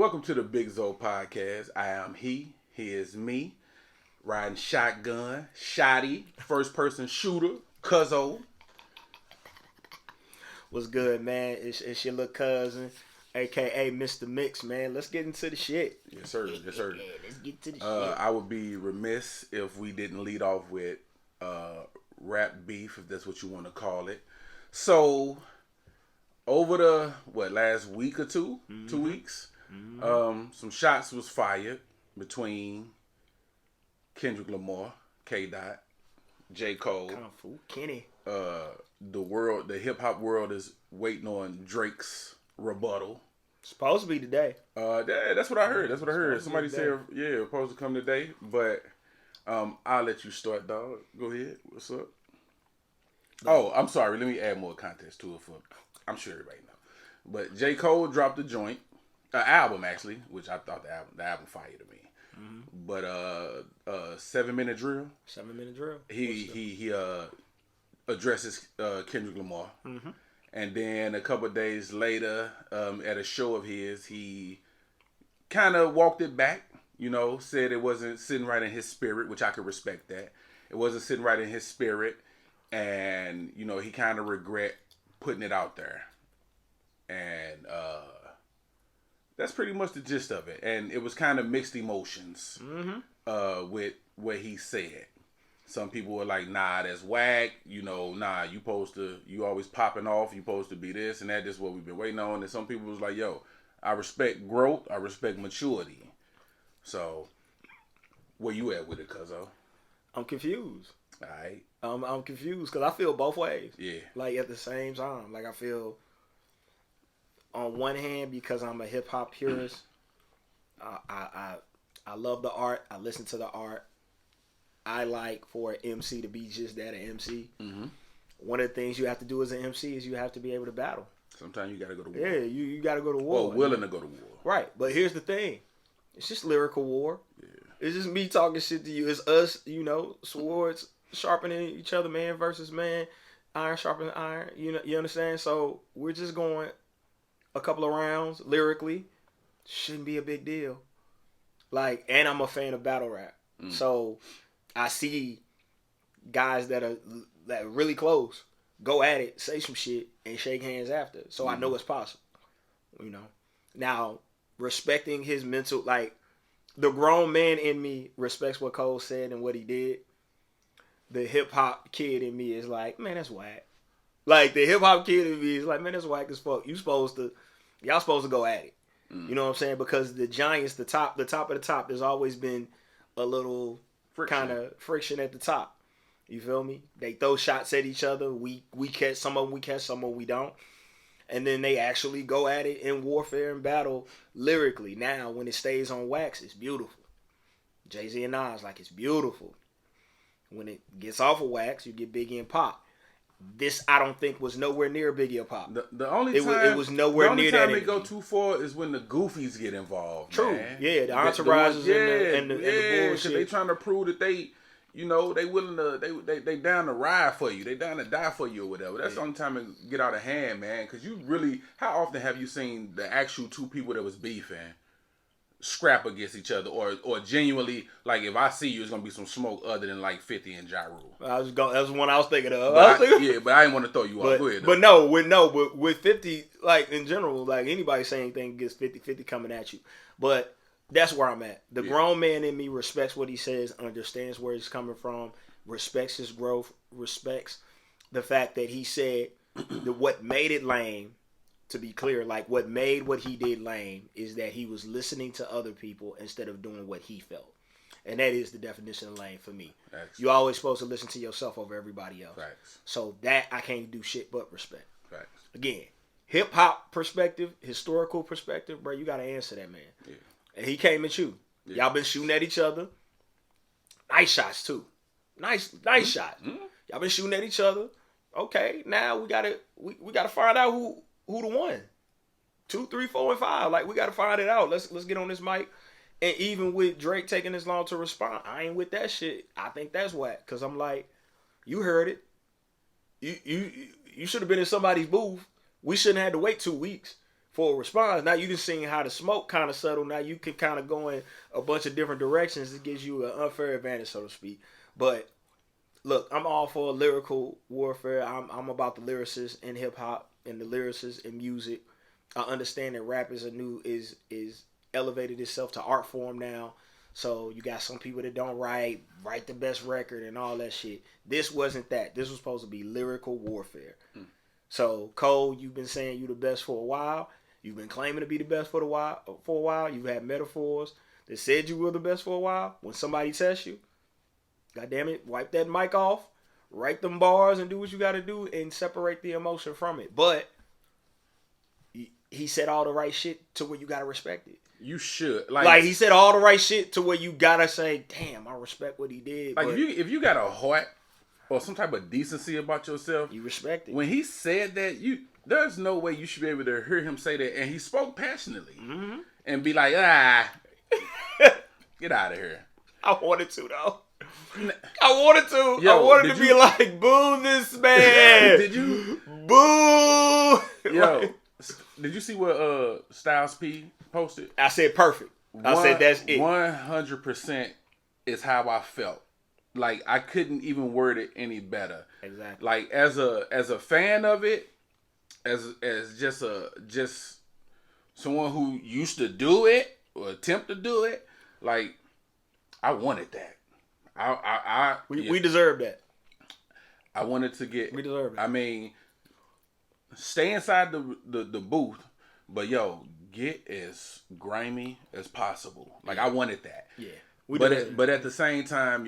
Welcome to the Big Zo Podcast. I am he is me, riding shotgun, shotty, first person shooter, Cuzzo. What's good, man? It's your little cousin, aka Mr. Mix, man. Let's get into the shit. Yes, sir. Yes, sir. Let's get to the shit. I would be remiss if we didn't lead off with rap beef, if that's what you want to call it. So, over the last week or two, 2 weeks, some shots was fired between Kendrick Lamar, K. Dot, J. Cole. Kung Fu Kenny. The hip hop world is waiting on Drake's rebuttal. Supposed to be today. That's what I heard. Somebody said, yeah, supposed to come today. But I'll let you start, dog. Go ahead. What's up? Oh, I'm sorry. Let me add more context to it I'm sure everybody know. But J. Cole dropped a joint, album actually, which I thought the album fire to me. Mm-hmm. But 7 Minute Drill. 7 Minute Drill. He addresses Kendrick Lamar. Mm-hmm. And then a couple of days later, at a show of his, he kind of walked it back, said it wasn't sitting right in his spirit, which I could respect that. It wasn't sitting right in his spirit. And, he kind of regret putting it out there. And that's pretty much the gist of it. And it was kind of mixed emotions with what he said. Some people were like, nah, that's whack. Nah, you always popping off. You supposed to be this and that. This is what we've been waiting on. And some people was like, yo, I respect growth. I respect maturity. So, where you at with it, Cuzzo? I'm confused. All right. I'm confused because I feel both ways. Yeah. Like at the same time. Like I feel on one hand because I'm a hip hop purist. I love the art. I listen to the art. I like for an MC to be just that, an MC. Mm-hmm. One of the things you have to do as an MC is you have to be able to battle. Sometimes you got to go to war. Yeah, you got to go to war. Or willing to go to war. Right. But here's the thing. It's just lyrical war. Yeah. It's just me talking shit to you. It's us, swords sharpening each other, man versus man. Iron sharpening iron. You understand? So we're just going a couple of rounds lyrically. Shouldn't be a big deal. And I'm a fan of battle rap. So I see guys that are really close go at it, say some shit, and shake hands after. So I know it's possible. Now, respecting his mental, the grown man in me respects what Cole said and what he did. The hip hop kid in me is like, man, that's whack. The hip hop kid in me is like, man, that's whack as fuck. Y'all supposed to go at it. You know what I'm saying? Because the Giants, the top of the top, there's always been a little kind of friction at the top. You feel me? They throw shots at each other. We catch some of them, we don't. And then they actually go at it in warfare and battle lyrically. Now, when it stays on wax, it's beautiful. Jay-Z and Nas, it's beautiful. When it gets off of wax, you get Biggie and Pop. This, I don't think, was nowhere near Biggie or Pop. The only time it was nowhere near that. The only time they go too far is when the goofies get involved. True. Man. Yeah, the entourages and the bullshit. They trying to prove that they willing to, they down to ride for you. They down to die for you or whatever. That's the only time it get out of hand, man. Because you really, how often have you seen the actual two people that was beefing scrap against each other, or genuinely, if I see you, it's gonna be some smoke other than 50 and Ja Rule. That's the one I was thinking of. But I didn't want to throw you off. Go ahead. But with 50, in general, anybody saying anything gets 50 coming at you. But that's where I'm at. The grown man in me respects what he says, understands where he's coming from, respects his growth, respects the fact that he said that what made it lame. To be clear, what made what he did lame is that he was listening to other people instead of doing what he felt. And that is the definition of lame for me. Facts. You're always supposed to listen to yourself over everybody else. Facts. So that I can't do shit but respect. Facts. Again, hip hop perspective, historical perspective, bro, you got to answer that, man. Yeah. And he came at you. Yeah. Y'all been shooting at each other. Nice shots, too. Nice shots. Mm-hmm. Y'all been shooting at each other. Okay, now we gotta find out who the one, 2, 3, 4, and 5. We got to find it out. Let's get on this mic. And even with Drake taking this long to respond, I ain't with that shit. I think that's whack. Because I'm like, you heard it. You should have been in somebody's booth. We shouldn't have to wait 2 weeks for a response. Now you just seen how the smoke kind of subtle. Now you can kind of go in a bunch of different directions. It gives you an unfair advantage, so to speak. But look, I'm all for lyrical warfare. I'm about the lyricists in hip hop and the lyricists in music. I understand that rap is is elevated itself to art form now. So you got some people that don't write the best record and all that shit. This wasn't that. This was supposed to be lyrical warfare. So Cole, you've been saying you the best for a while. You've been claiming to be the best for a while. You've had metaphors that said you were the best for a while. When somebody tests you, God damn it, wipe that mic off, write them bars, and do what you got to do, and separate the emotion from it. But he said all the right shit to where you got to respect it. You should like he said all the right shit to where you gotta say, damn, I respect what he did. Like if you got a heart or some type of decency about yourself, you respect it. When he said that, there's no way you should be able to hear him say that, and he spoke passionately and be like, get out of here. I wanted to though. I wanted to. Yo, I wanted to be like, boo this man. Did you? Boo. Yo, did you see what Styles P posted? I said perfect. I said that's it. 100% is how I felt. Like I couldn't even word it any better. Exactly. Like as a fan of it, as just someone who used to do it or attempt to do it, like I wanted that. We deserve that. I wanted to get. We deserve it. I mean, stay inside the booth, but get as grimy as possible. Like I wanted that. Yeah. But at the same time,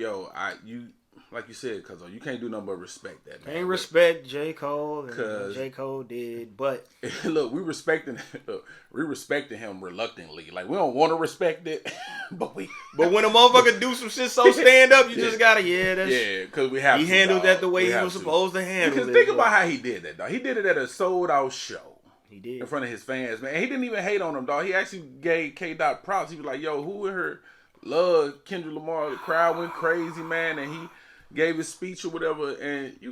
like you said, Cuzzo, you can't do nothing but respect that, man. Can't respect J. Cole and what J. Cole did, but look, we respecting him reluctantly. Like we don't want to respect it, but when a motherfucker do some shit so stand up, you just gotta because we have. He handled that the way he was supposed to handle it. Because think about how he did that, dog. He did it at a sold out show. He did in front of his fans, man. He didn't even hate on him, dog. He actually gave K-Dot props. He was like, "Yo, who in her love Kendrick Lamar?" The crowd went crazy, man, and he gave his speech or whatever, and you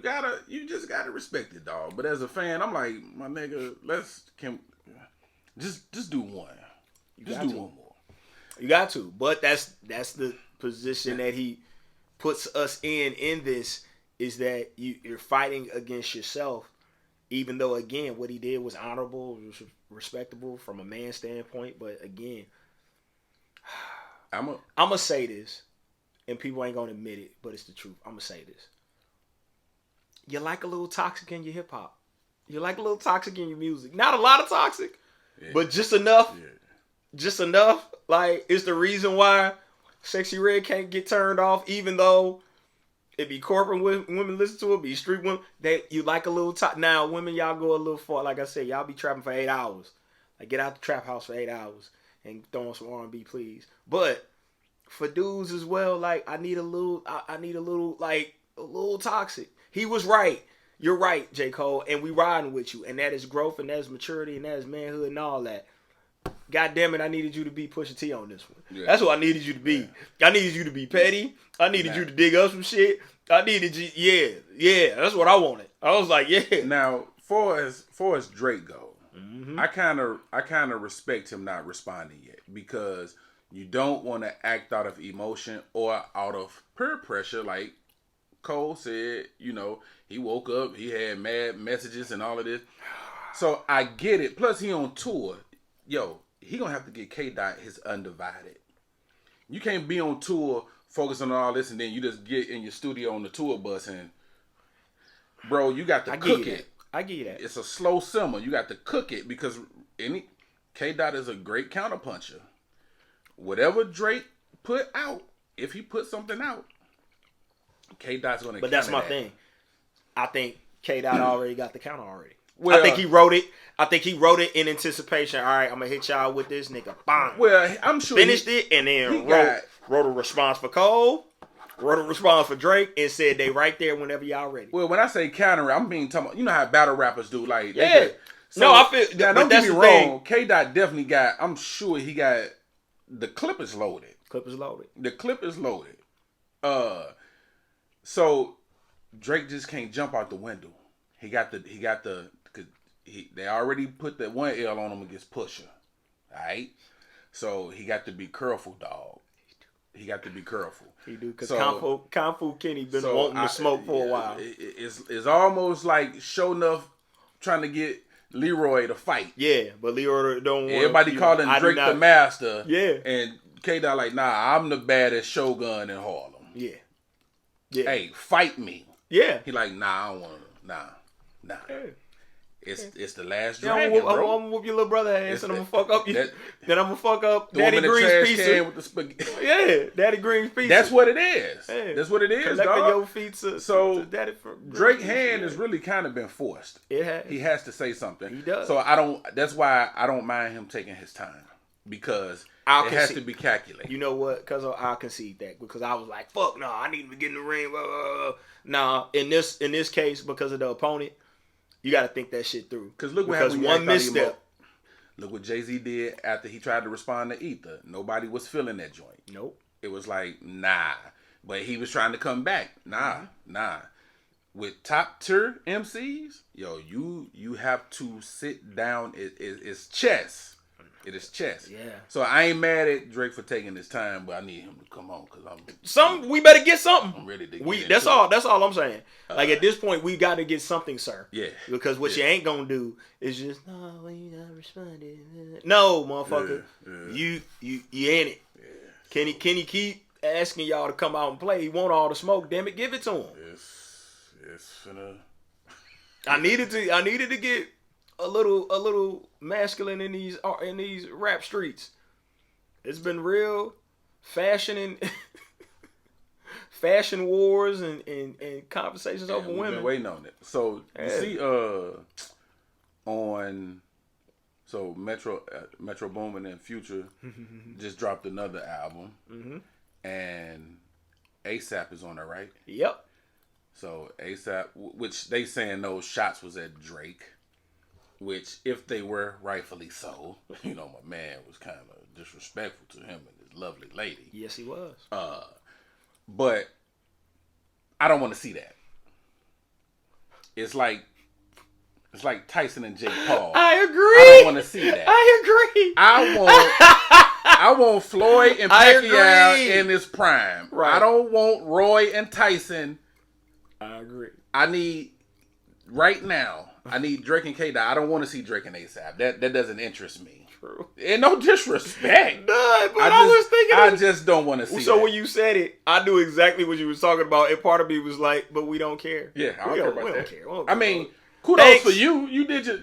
just gotta respect it, dog. But as a fan, I'm like, my nigga, just do one. Just do one more. You got to. But that's the position that he puts us in this, is that you're fighting against yourself, even though, again, what he did was honorable, was respectable from a man's standpoint. But again, I'm gonna say this, and people ain't gonna admit it, but it's the truth. I'm gonna say this. You like a little toxic in your hip hop. You like a little toxic in your music. Not a lot of toxic, but just enough. Yeah. Just enough. Like, it's the reason why Sexy Red can't get turned off, even though it be corporate women listen to it, be street women. You like a little now, women, y'all go a little far. Like I said, y'all be trapping for 8 hours. Like, get out the trap house for 8 hours and throw on some R&B, please. But for dudes as well, like, I need a little toxic. He was right. You're right, J. Cole, and we riding with you. And that is growth, and that is maturity, and that is manhood and all that. God damn it, I needed you to be Pusha T on this one. Yeah. That's what I needed you to be. Yeah. I needed you to be petty. I needed you to dig up some shit. I needed you, that's what I wanted. I was like, yeah. Now, far as Drake go, I kind of respect him not responding yet, because you don't want to act out of emotion or out of peer pressure. Like Cole said, he woke up, he had mad messages and all of this. So I get it. Plus he on tour. He gonna have to get K-Dot his undivided. You can't be on tour focusing on all this and then you just get in your studio on the tour bus and, bro, you got to cook it. I get you that. It's a slow simmer. You got to cook it, because K-Dot is a great counterpuncher. Whatever Drake put out, if he put something out, K-Dot's gonna. But that's my thing. I think K-Dot already got the counter already. Well, I think he wrote it in anticipation. All right, I'm gonna hit y'all with this nigga. Bang. Well, I'm sure finished it and then wrote a response for Cole, wrote a response for Drake, and said they right there whenever y'all ready. Well, when I say counter, I'm being talking about, you know how battle rappers do, like I feel. Now, don't get me wrong. K-Dot definitely got. I'm sure he got. The clip is loaded. The clip is loaded. So Drake just can't jump out the window. He got the they already put that one L on him against Pusha. All right, so he got to be careful, dog. He got to be careful. He do because Kung Fu Kenny been wanting to smoke for a while. It's almost like Show Enough trying to get Leroy to fight. Yeah, but Leroy don't want. Everybody calling Drake the master. Yeah, and K-Dot like, nah, I'm the baddest Shogun in Harlem. Yeah. Hey, fight me. Yeah. He like, nah, I don't want to. Nah. Yeah. It's the last dragon, bro. I'm gonna whoop your little brother ass and I'm gonna fuck up you. Then I'm gonna fuck up Daddy Green's pizza. With the spaghetti. Yeah, Daddy Green's pizza. That's what it is. Yeah. That's what it is, collecting dog. Your pizza. So Daddy Drake hand has really kind of been forced. It has. He has to say something. He does. So that's why I don't mind him taking his time because it has to be calculated. You know what? Because I'll concede that because I was like, fuck no, I need to get in the ring. Nah, in this case because of the opponent. You got to think that shit through. Because look what happened. One misstep. Look what Jay-Z did after he tried to respond to Ether. Nobody was feeling that joint. Nope. It was like, nah. But he was trying to come back. Nah. With top tier MCs, yo, you have to sit down. It's chess. It is chess. Yeah. So I ain't mad at Drake for taking his time, but I need him to come on because we better get something. I'm ready to get That's all I'm saying. Like at this point, we got to get something, sir. Yeah. Because what you ain't gonna do is just you not responding. No, motherfucker. Yeah. You in it. Yeah. Can he keep asking y'all to come out and play? He want all the smoke. Damn it, give it to him. It's finna. I needed to get a little masculine in these rap streets. It's been real fashion wars and conversations over women. Been waiting on it. So you see on Metro Boomin and Future just dropped another album, and ASAP is on it, right? Yep. So ASAP, which they saying those shots was at Drake. Which, if they were rightfully so, my man was kind of disrespectful to him and his lovely lady. Yes, he was. But I don't want to see that. It's like Tyson and Jake Paul. I agree. I don't want to see that. I agree. I want Floyd and Pacquiao in his prime. Right. I don't want Roy and Tyson. I agree. I need right now. I need Drake and K-Dot. I don't want to see Drake and ASAP. That doesn't interest me. True. And no disrespect. Nah, but I just don't want to see So that. when you said it, I knew exactly what you was talking about. And part of me was like, but we don't care. Yeah, I don't care about that. We don't care. I mean, kudos for you. You did your,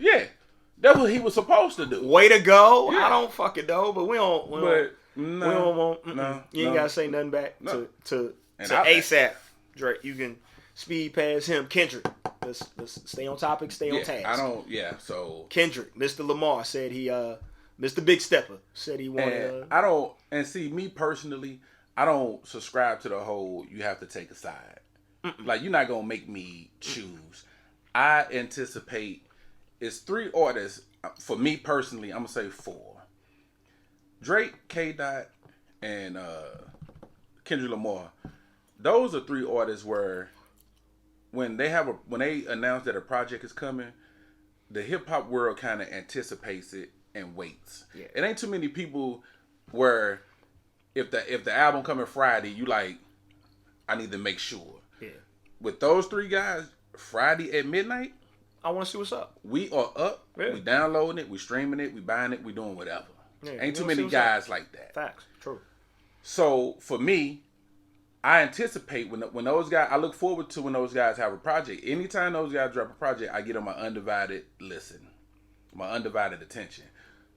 that's what he was supposed to do. Way to go. Yeah. I don't fucking know, but we don't want. You ain't got to say nothing back to ASAP. Drake, you can speed past him. Kendrick. Let's stay on topic, stay on task. So Kendrick, Mr. Lamar said he Mr. Big Stepper said he wanted see me personally, I don't subscribe to the whole you have to take a side. Like you're not gonna make me choose. I anticipate it's 3 artists. For me personally, I'm gonna say 4. Drake, K-Dot, and Kendrick Lamar. Those are 3 artists where when they announce that a project is coming, the hip hop world kind of anticipates it and waits. Yeah. It ain't too many people where if the album coming Friday, you like, I need to make sure. Yeah. With those 3 guys, Friday at midnight, I want to see what's up. We are up. Yeah. We downloading it. We streaming it. We buying it. We doing whatever. Yeah, ain't too many guys like that. Facts. True. So for me, I anticipate when those guys, I look forward to when those guys have a project. Anytime those guys drop a project, I get on my undivided listen, my undivided attention.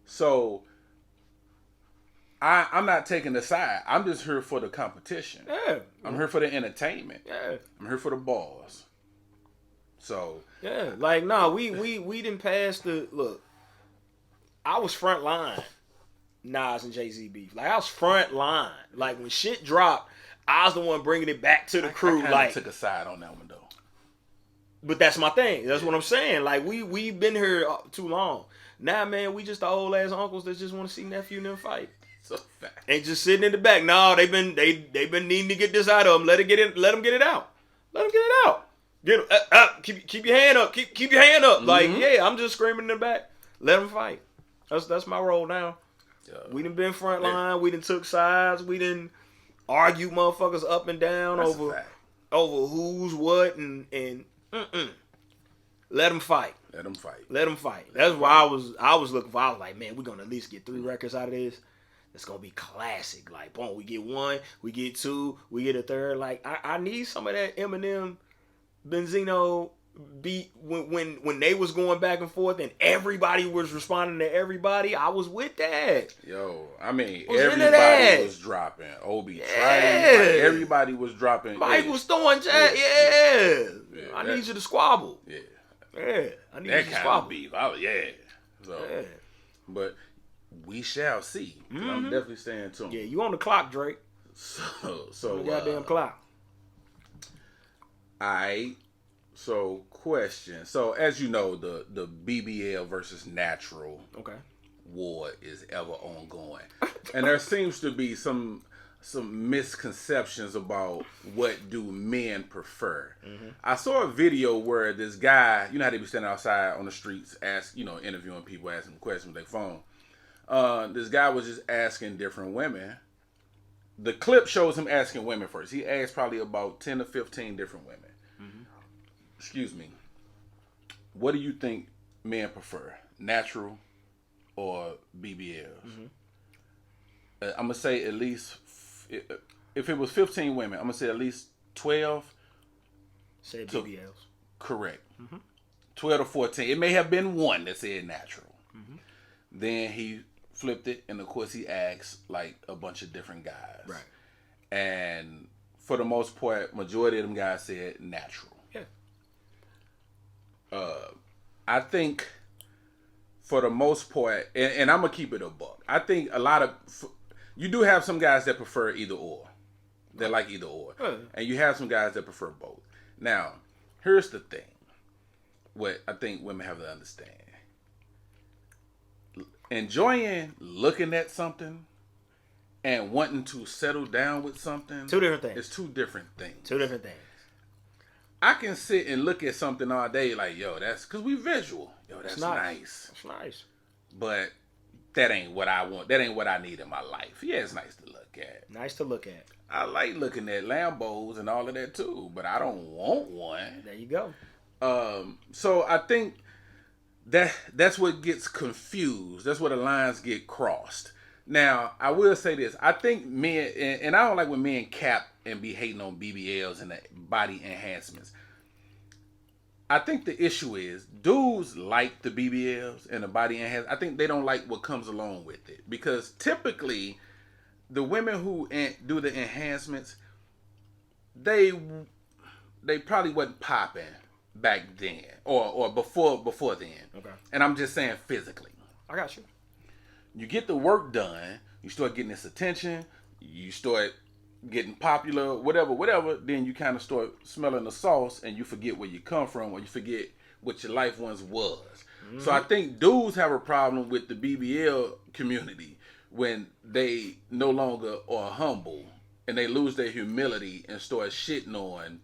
So I'm not taking the side. I'm just here for the competition. Yeah. I'm here for the entertainment. Yeah. I'm here for the balls. So yeah, like we didn't pass the look. I was front line, Nas and Jay-Z beef. Like I was front line. Like when shit dropped. I was the one bringing it back to the crew. I took a side on that one though. But that's my thing. That's what I'm saying. Like we've been here too long. Now, man, we just the old ass uncles that just want to see nephew and them fight. So fact. Ain't just sitting in the back. No, they've been needing to get this out of them. Let them get it out. Let them get it out. Get him, up, keep your hand up, keep your hand up. Mm-hmm. Like, yeah, I'm just screaming in the back. Let them fight. That's my role now. We done been front line. We done took sides. We done argued motherfuckers up and down over who's what and let them fight. Let them fight. Let them fight. That's why I was looking for. I was like, man, we're gonna at least get 3 records out of this. It's gonna be classic. Like, boom, we get 1, we get 2, we get a 3rd. Like, I need some of that Eminem, Benzino beat when they was going back and forth and everybody was responding to everybody. I was with that. Yo, I mean, everybody was dropping. Obi tried. Like, everybody was dropping. Mike was throwing chat. Yeah. I need you to squabble. Yeah. Yeah. I need that you to squabble. Beef. So, but we shall see. Mm-hmm. I'm definitely staying tuned. Yeah, you on the clock, Drake. So the goddamn clock. Alright. So, question. So, as you know, the BBL versus natural war is ever ongoing. And there seems to be some misconceptions about what do men prefer. Mm-hmm. I saw a video where this guy, you know how they be standing outside on the streets, interviewing people, asking them questions with their phone. This guy was just asking different women. The clip shows him asking women first. He asked probably about 10 to 15 different women. Mm-hmm. Excuse me. What do you think men prefer? Natural or BBLs? Mm-hmm. I'm going to say at least, if it was 15 women, I'm going to say at least 12. Say BBLs. Correct. Mm-hmm. 12 to 14. It may have been one that said natural. Mm-hmm. Then he flipped it, and of course he asked like a bunch of different guys. Right. And for the most part, majority of them guys said natural. Yeah. I think for the most part, and I'm gonna keep it a buck. I think a lot of you do have some guys that prefer either or. They like either or, and you have some guys that prefer both. Now, here's the thing: what I think women have to understand. Enjoying looking at something and wanting to settle down with something. 2 different things. It's 2 different things. 2 different things. I can sit and look at something all day like, yo, that's because we visual. Yo, that's nice. That's nice. But that ain't what I want. That ain't what I need in my life. Yeah, it's nice to look at. Nice to look at. I like looking at Lambos and all of that too, but I don't want one. There you go. So I think that's what gets confused. That's where the lines get crossed. Now, I will say this. I think men, and I don't like when men cap and be hating on BBLs and the body enhancements. I think the issue is dudes like the BBLs and the body enhancements. I think they don't like what comes along with it. Because typically, the women who do the enhancements, they probably wasn't popping back then or before then. Okay. And I'm just saying physically. I got you. You get the work done, you start getting this attention, you start getting popular, whatever, then you kind of start smelling the sauce and you forget where you come from or you forget what your life once was. Mm-hmm. So I think dudes have a problem with the BBL community when they no longer are humble and they lose their humility and start shitting on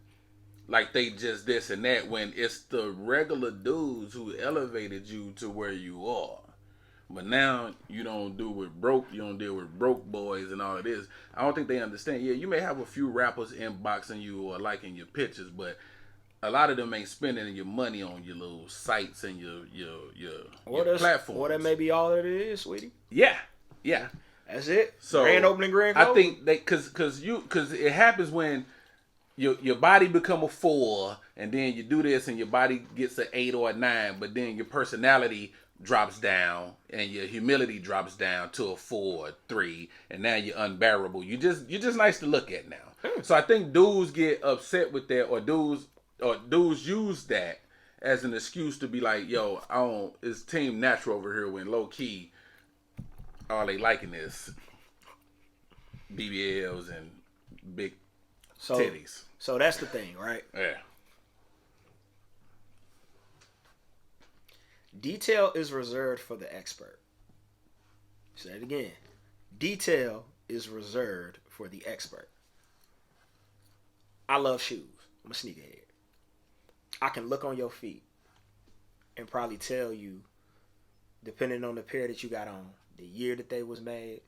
like they just this and that when it's the regular dudes who elevated you to where you are. But now you don't deal with broke boys and all of this. I don't think they understand. Yeah, you may have a few rappers inboxing you or liking your pictures, but a lot of them ain't spending your money on your little sites and your platforms. Or that may be all that it is, sweetie. Yeah. That's it. So grand opening, grand closing. I think they because it happens when your body become a 4, and then you do this and your body gets an 8 or a 9, but then your personality drops down and your humility drops down to a 4 or 3, and now you're unbearable. You're just nice to look at now. So I think dudes get upset with that, or dudes use that as an excuse to be like, yo, it's Team Natural over here, when low key all they liking is BBLs and big titties. So that's the thing, right? Yeah. Detail is reserved for the expert. Say it again. Detail is reserved for the expert. I love shoes. I'm a sneakerhead. I can look on your feet and probably tell you, depending on the pair that you got on, the year that they was made,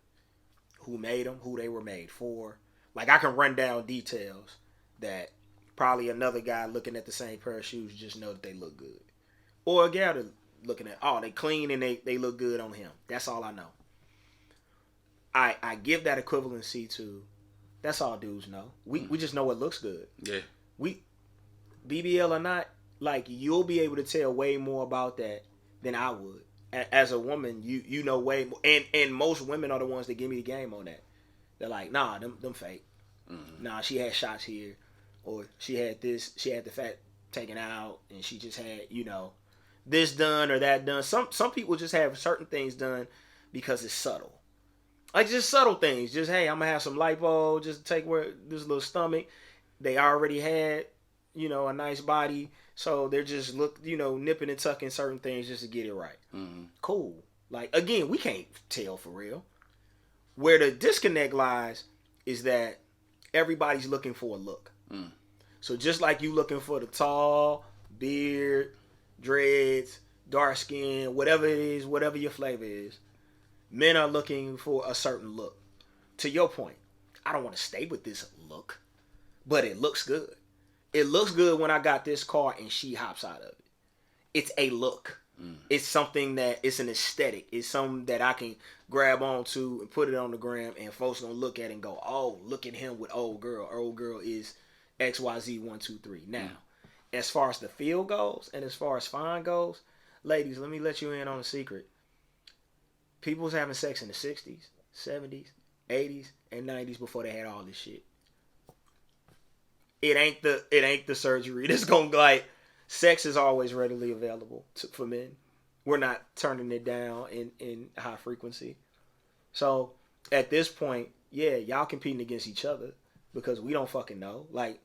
who made them, who they were made for. Like, I can run down details that probably another guy looking at the same pair of shoes just know that they look good. Or a gal that looking at, oh, they clean and they look good on him. That's all I know. I give that equivalency to, that's all dudes know. We just know what looks good. Yeah. We, BBL or not, like, you'll be able to tell way more about that than I would. As a woman, you know way more. And most women are the ones that give me the game on that. They're like, nah, them fake. Mm-hmm. Nah, she had shots here. Or she had this, she had the fat taken out, and she just had, this done or that done. Some people just have certain things done because it's subtle. Like, just subtle things. Just, hey, I'm going to have some lipo, just take where this little stomach. They already had, a nice body. So they're just nipping and tucking certain things just to get it right. Mm-hmm. Cool. Like, again, we can't tell for real. Where the disconnect lies is that everybody's looking for a look. Mm. So just like you looking for the tall, beard, dreads, dark skin, whatever it is, whatever your flavor is, men are looking for a certain look. To your point, I don't want to stay with this look, but it looks good. It looks good when I got this car and she hops out of it. It's a look. Mm. It's something that, it's an aesthetic. It's something that I can grab onto and put it on the gram, and folks gonna look at it and go, oh, look at him with old girl. Old girl is XYZ123. Now, as far as the feel goes and as far as fine goes, ladies, let me let you in on a secret. People was having sex in the 60s, 70s, 80s, and 90s before they had all this shit. It ain't the surgery. It's gonna, like, sex is always readily available for men. We're not turning it down in high frequency. So at this point, yeah, y'all competing against each other because we don't fucking know. Like,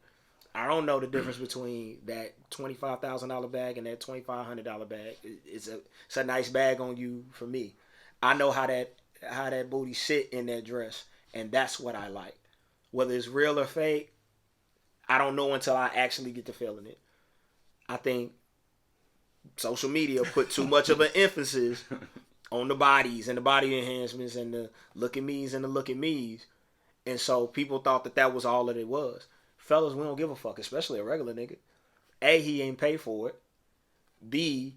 I don't know the difference between that $25,000 bag and that $2,500 bag. It's a nice bag on you for me. I know how that booty sit in that dress, and that's what I like. Whether it's real or fake, I don't know until I actually get to feeling it. I think social media put too much of an emphasis on the bodies and the body enhancements and the look at me's and the look at me's. And so people thought that was all that it was. Fellas, we don't give a fuck, especially a regular nigga. A, he ain't pay for it. B,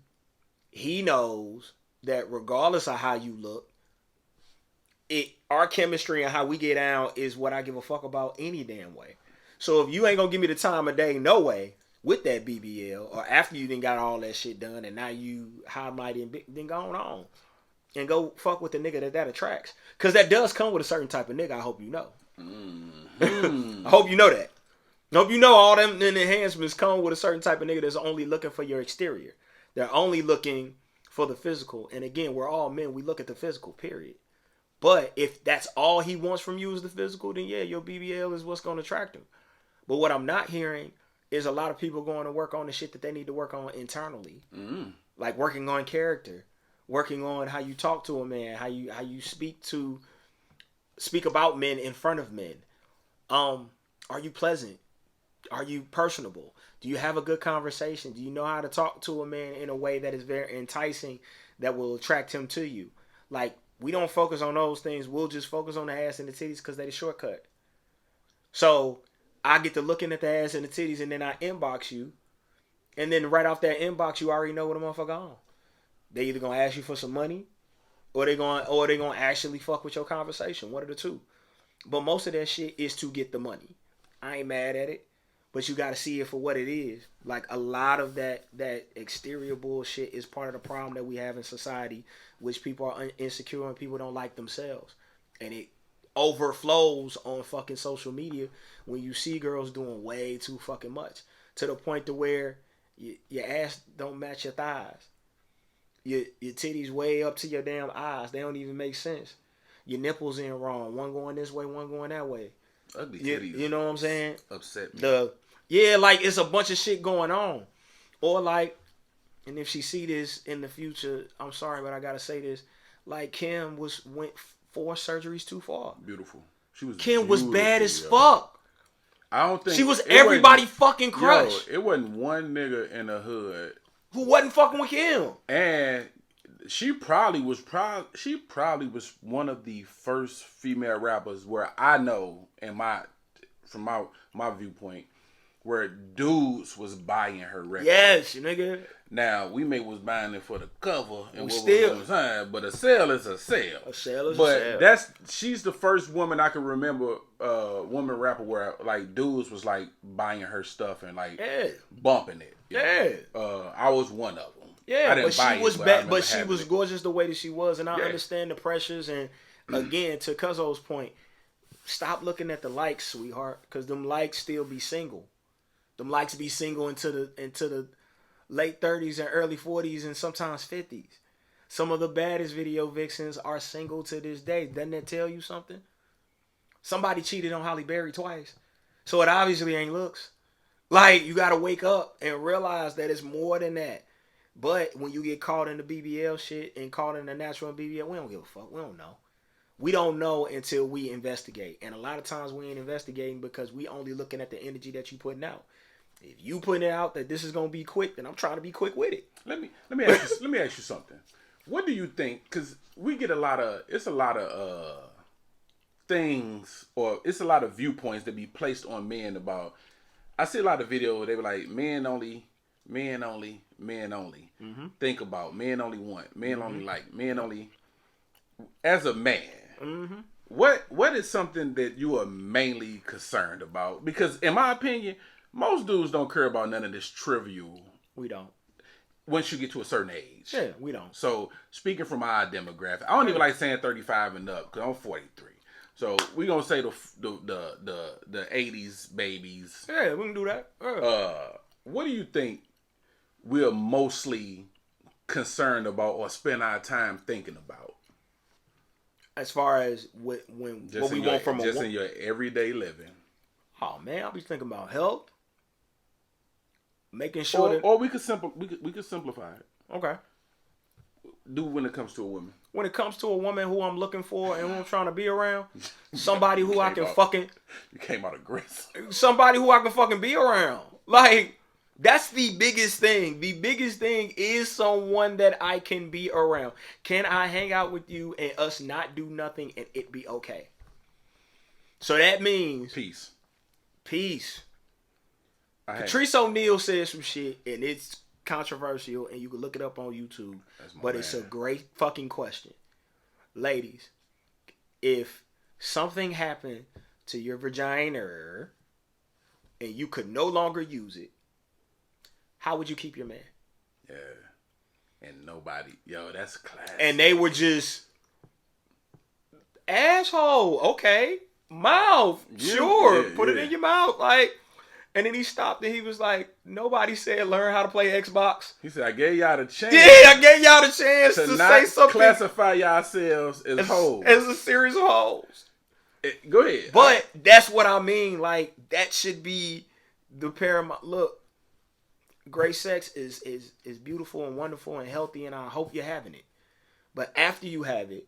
he knows that regardless of how you look, our chemistry and how we get down is what I give a fuck about any damn way. So if you ain't gonna give me the time of day, no way, with that BBL, or after you done got all that shit done and now you high mighty and big, then go on and go fuck with the nigga that attracts. Because that does come with a certain type of nigga, I hope you know. Mm-hmm. I hope you know that. I hope you know all them enhancements come with a certain type of nigga that's only looking for your exterior. They're only looking for the physical. And again, we're all men. We look at the physical, period. But if that's all he wants from you is the physical, then yeah, your BBL is what's going to attract him. But what I'm not hearing is a lot of people going to work on the shit that they need to work on internally. Mm. Like working on character, working on how you talk to a man, how you speak about men in front of men. Are you pleasant? Are you personable? Do you have a good conversation? Do you know how to talk to a man in a way that is very enticing that will attract him to you? Like, we don't focus on those things. We'll just focus on the ass and the titties because they're the shortcut. So I get to looking at the ass and the titties, and then I inbox you. And then right off that inbox, you already know what a motherfucker on. They either gonna ask you for some money, or they gonna actually fuck with your conversation. One of the two. But most of that shit is to get the money. I ain't mad at it, but you gotta see it for what it is. Like, a lot of that exterior bullshit is part of the problem that we have in society, which people are insecure and people don't like themselves, and it overflows on fucking social media when you see girls doing way too fucking much, to the point to where your ass don't match your thighs, your titties way up to your damn eyes, they don't even make sense, your nipples in wrong, one going this way, one going that way, ugly titties, you know what I'm saying, upset me. Like, it's a bunch of shit going on. Or like, and if she see this in the future, I'm sorry, but I gotta say this, like, Kim went 4 surgeries too far. Beautiful. Kim was bad as fuck. I don't think she was everybody fucking crush. Yo, it wasn't one nigga in the hood who wasn't fucking with him. And she probably was one of the first female rappers where I know from my viewpoint where dudes was buying her records. Yes, nigga. Now we was buying it for the cover and what still, was saying, but a sale is a sale. A sale is but a sale. She's the first woman I can remember, woman rapper where like dudes was like buying her stuff and like bumping it. I was one of them. Yeah, I didn't buy she was bad, but she was gorgeous the way that she was, and I understand the pressures. And again, to Cuzzo's point, stop looking at the likes, sweetheart, because them likes still be single. Them likes be single into the late 30s and early 40s and sometimes 50s. Some of the baddest video vixens are single to this day. Doesn't that tell you something? Somebody cheated on Halle Berry twice, so it obviously ain't looks. Like, you gotta wake up and realize that it's more than that. But when you get caught in the BBL shit and caught in the natural BBL, we don't give a fuck. We don't know. We don't know until we investigate. And a lot of times we ain't investigating because we only looking at the energy that you putting out. If you putting it out that this is gonna be quick, then I'm trying to be quick with it. Let me ask you something. What do you think? Because we get a lot of things, or it's a lot of viewpoints that be placed on men about. I see a lot of videos where they be like, men only. Mm-hmm. Think about men only want, men only like, men only. As a man, what is something that you are mainly concerned about? Because in my opinion, most dudes don't care about none of this trivial. We don't. Once you get to a certain age. Yeah, we don't. So speaking from our demographic, I don't even like saying 35 and up because I'm 43. So we gonna say the 80s babies. Yeah, we can do that. What do you think we're mostly concerned about or spend our time thinking about? As far as what we want from a woman? Just in your everyday living. Oh man, I'll be thinking about health. Making sure or we could simplify it. Okay. Do when it comes to a woman. When it comes to a woman who I'm looking for and who I'm trying to be around, somebody who I can fucking... You came out aggressive. Somebody who I can fucking be around. Like, that's the biggest thing. The biggest thing is someone that I can be around. Can I hang out with you and us not do nothing and it be okay? So that means... Peace. Patrice O'Neal said some shit and it's controversial and you can look it up on YouTube. But it's a great fucking question. Ladies, if something happened to your vagina and you could no longer use it, how would you keep your man? Yeah. And nobody, that's classic. And they were just, asshole, okay, mouth, sure, put it in your mouth, like. And then he stopped and he was like, nobody said learn how to play Xbox. He said, I gave y'all the chance. Yeah, I gave y'all the chance to say something. Classify yourselves as hoes. As a series of hoes. Go ahead. But that's what I mean. Like, that should be the paramount. Look, great sex is beautiful and wonderful and healthy, and I hope you're having it. But after you have it,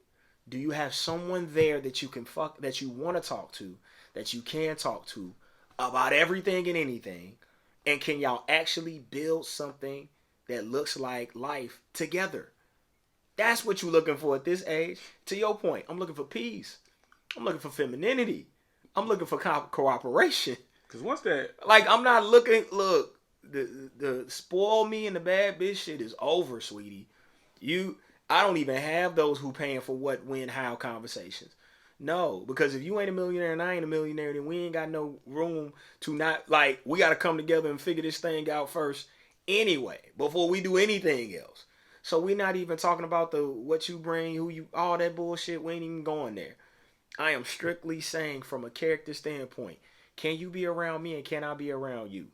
do you have someone there that you can fuck, that you want to talk to, that you can talk to, about everything and anything, and can y'all actually build something that looks like life together? That's what you're looking for at this age. To your point, I'm looking for peace. I'm looking for femininity. I'm looking for cooperation. Because once that... Like, I'm not looking... Look, the spoil me and the bad bitch shit is over, sweetie. I don't even have those who paying for what, when, how conversations. No, because if you ain't a millionaire and I ain't a millionaire, then we ain't got no room to not, like, we got to come together and figure this thing out first anyway, before we do anything else. So we're not even talking about what you bring, who you, all that bullshit. We ain't even going there. I am strictly saying from a character standpoint, can you be around me and can I be around you?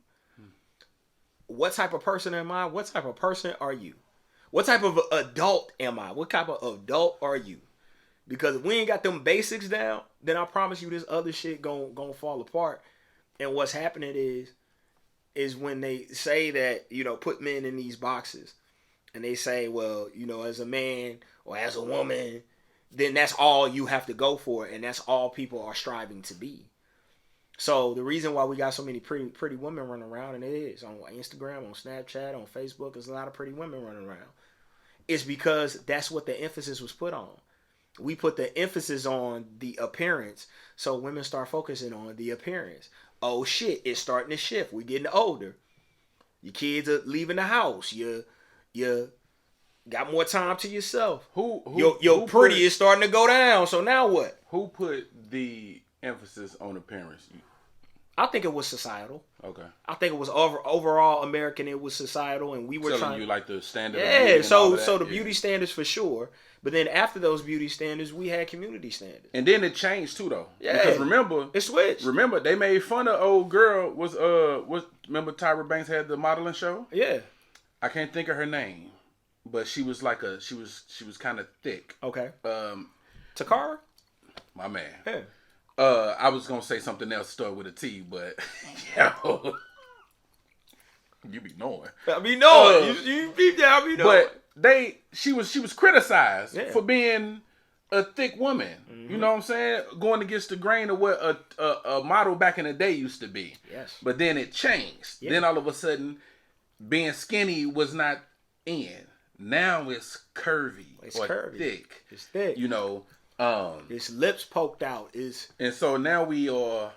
What type of person am I? What type of person are you? What type of adult am I? What type of adult are you? Because if we ain't got them basics down, then I promise you this other shit gonna fall apart. And what's happening is when they say that, put men in these boxes and they say, well, as a man or as a woman, then that's all you have to go for and that's all people are striving to be. So the reason why we got so many pretty women running around, and it is on Instagram, on Snapchat, on Facebook, there's a lot of pretty women running around. It's because that's what the emphasis was put on. We put the emphasis on the appearance, so women start focusing on the appearance. Oh shit, it's starting to shift. We're getting older. Your kids are leaving the house. You got more time to yourself. Your pretty is starting to go down. So now what? Who put the emphasis on appearance? I think it was societal. Okay. I think it was overall American. It was societal, and we were telling you like the standard. Yeah. So the beauty standards for sure. But then after those beauty standards, we had community standards. And then it changed too, though. Yeah. Because remember, it switched. Remember, they made fun of old girl. Remember Tyra Banks had the modeling show? Yeah. I can't think of her name, but she was like she was kind of thick. Okay. Takara? My man. Yeah. I was gonna say something else start with a T, but yo, you be knowing. I be knowing. You be there. I be knowing. But she was criticized for being a thick woman. Mm-hmm. You know what I'm saying? Going against the grain of what a model back in the day used to be. Yes. But then it changed. Yeah. Then all of a sudden, being skinny was not in. Now it's curvy. It's curvy. Thick. It's thick. You know. His lips poked out. And so now we are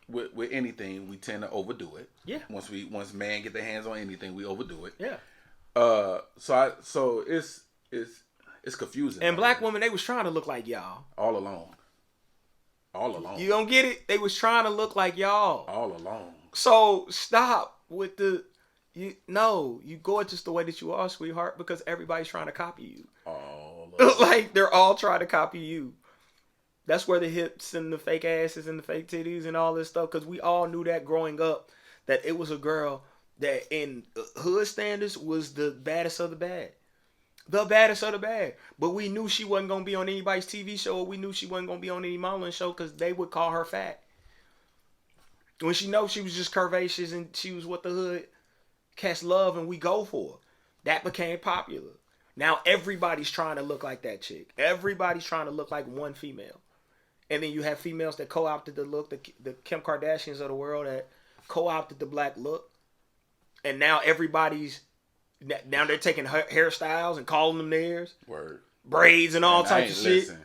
with anything, we tend to overdo it. Yeah. Once man get their hands on anything, we overdo it. Yeah. So it's confusing. And black women, they was trying to look like y'all all along. You don't get it? They was trying to look like y'all all along. So stop with you gorgeous the way that you are, sweetheart, because everybody's trying to copy you. Like they're all trying to copy you. That's where the hips and the fake asses and the fake titties and all this stuff, because we all knew that growing up, that it was a girl that in hood standards was the baddest of the bad. The baddest of the bad. But we knew she wasn't going to be on anybody's TV show, or we knew she wasn't going to be on any modeling show because they would call her fat. When she knows she was just curvaceous and she was what the hood cats love and we go for. That became popular. Now everybody's trying to look like that chick. Everybody's trying to look like one female. And then you have females that co-opted the look, the Kim Kardashians of the world that co-opted the black look. And now now they're taking hairstyles and calling them theirs. Word. Braids and all types of shit. Listen,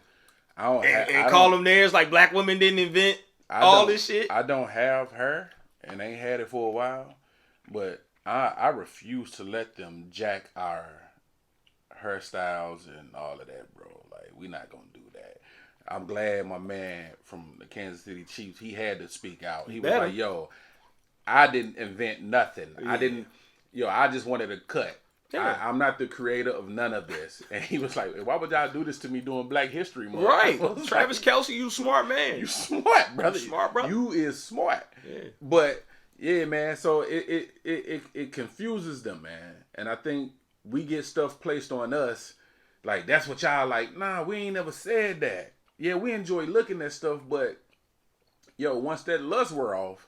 and call them theirs like black women didn't invent all this shit. I don't have her and ain't had it for a while. But I refuse to let them jack our hairstyles and all of that, bro. Like, we not gonna do that. I'm glad my man from the Kansas City Chiefs, he had to speak out. He was like, yo, I didn't invent nothing. Yeah. I just wanted a cut. Yeah. I'm not the creator of none of this. And he was like, why would y'all do this to me during Black History Month? Right. Travis Kelce, you smart man. You smart, brother. You smart, brother. You is smart. Yeah. But yeah, man, so it confuses them, man. And I think we get stuff placed on us, like that's what y'all like. Nah, we ain't never said that. Yeah, we enjoy looking at stuff, but yo, once that lust wear off,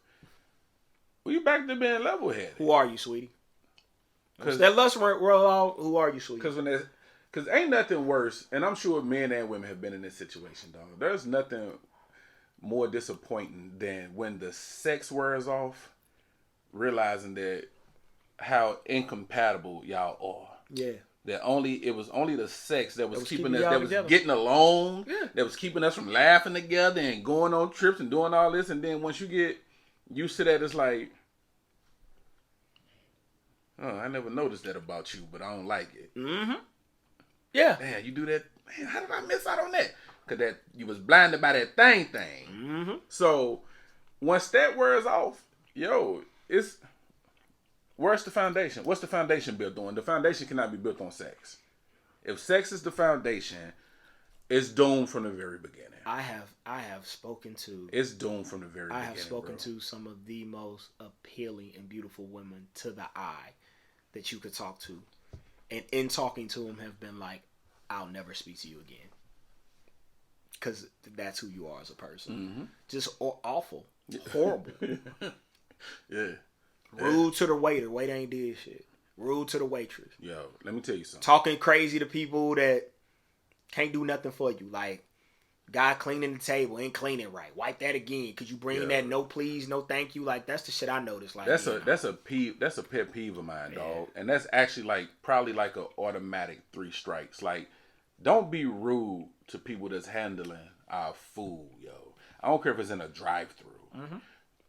we back to being level-headed. Who are you, sweetie? Because that lust wear off, who are you, sweetie? Because ain't nothing worse, and I'm sure men and women have been in this situation, dog. There's nothing more disappointing than when the sex wears off, realizing that how incompatible y'all are. Yeah. That it was only the sex that was keeping us, that was together. Getting along, yeah. That was keeping us from laughing together and going on trips and doing all this. And then once you get used to that, it's like, oh, I never noticed that about you, but I don't like it. Mm-hmm. Yeah. Man, you do that. Man, how did I miss out on that? Because you was blinded by that thing. Mm-hmm. So once that wears off, yo, where's the foundation? What's the foundation built on? The foundation cannot be built on sex. If sex is the foundation, it's doomed from the very beginning. I have spoken to. It's doomed from the very beginning. I have spoken to some of the most appealing and beautiful women to the eye that you could talk to, and in talking to them, have been like, "I'll never speak to you again," because that's who you are as a person. Mm-hmm. Just awful, horrible. Yeah. Rude to the waiter. Waiter ain't did shit. Rude to the waitress. Yo, let me tell you something. Talking crazy to people that can't do nothing for you. Like, Guy cleaning the table, ain't cleaning right. Wipe that again. Could you bring that no please, no thank you? Like, that's the shit I noticed. Like, that's a pet peeve of mine, dog. And that's actually like probably like a automatic 3 strikes. Like, don't be rude to people that's handling our food, yo. I don't care if it's in a drive-through.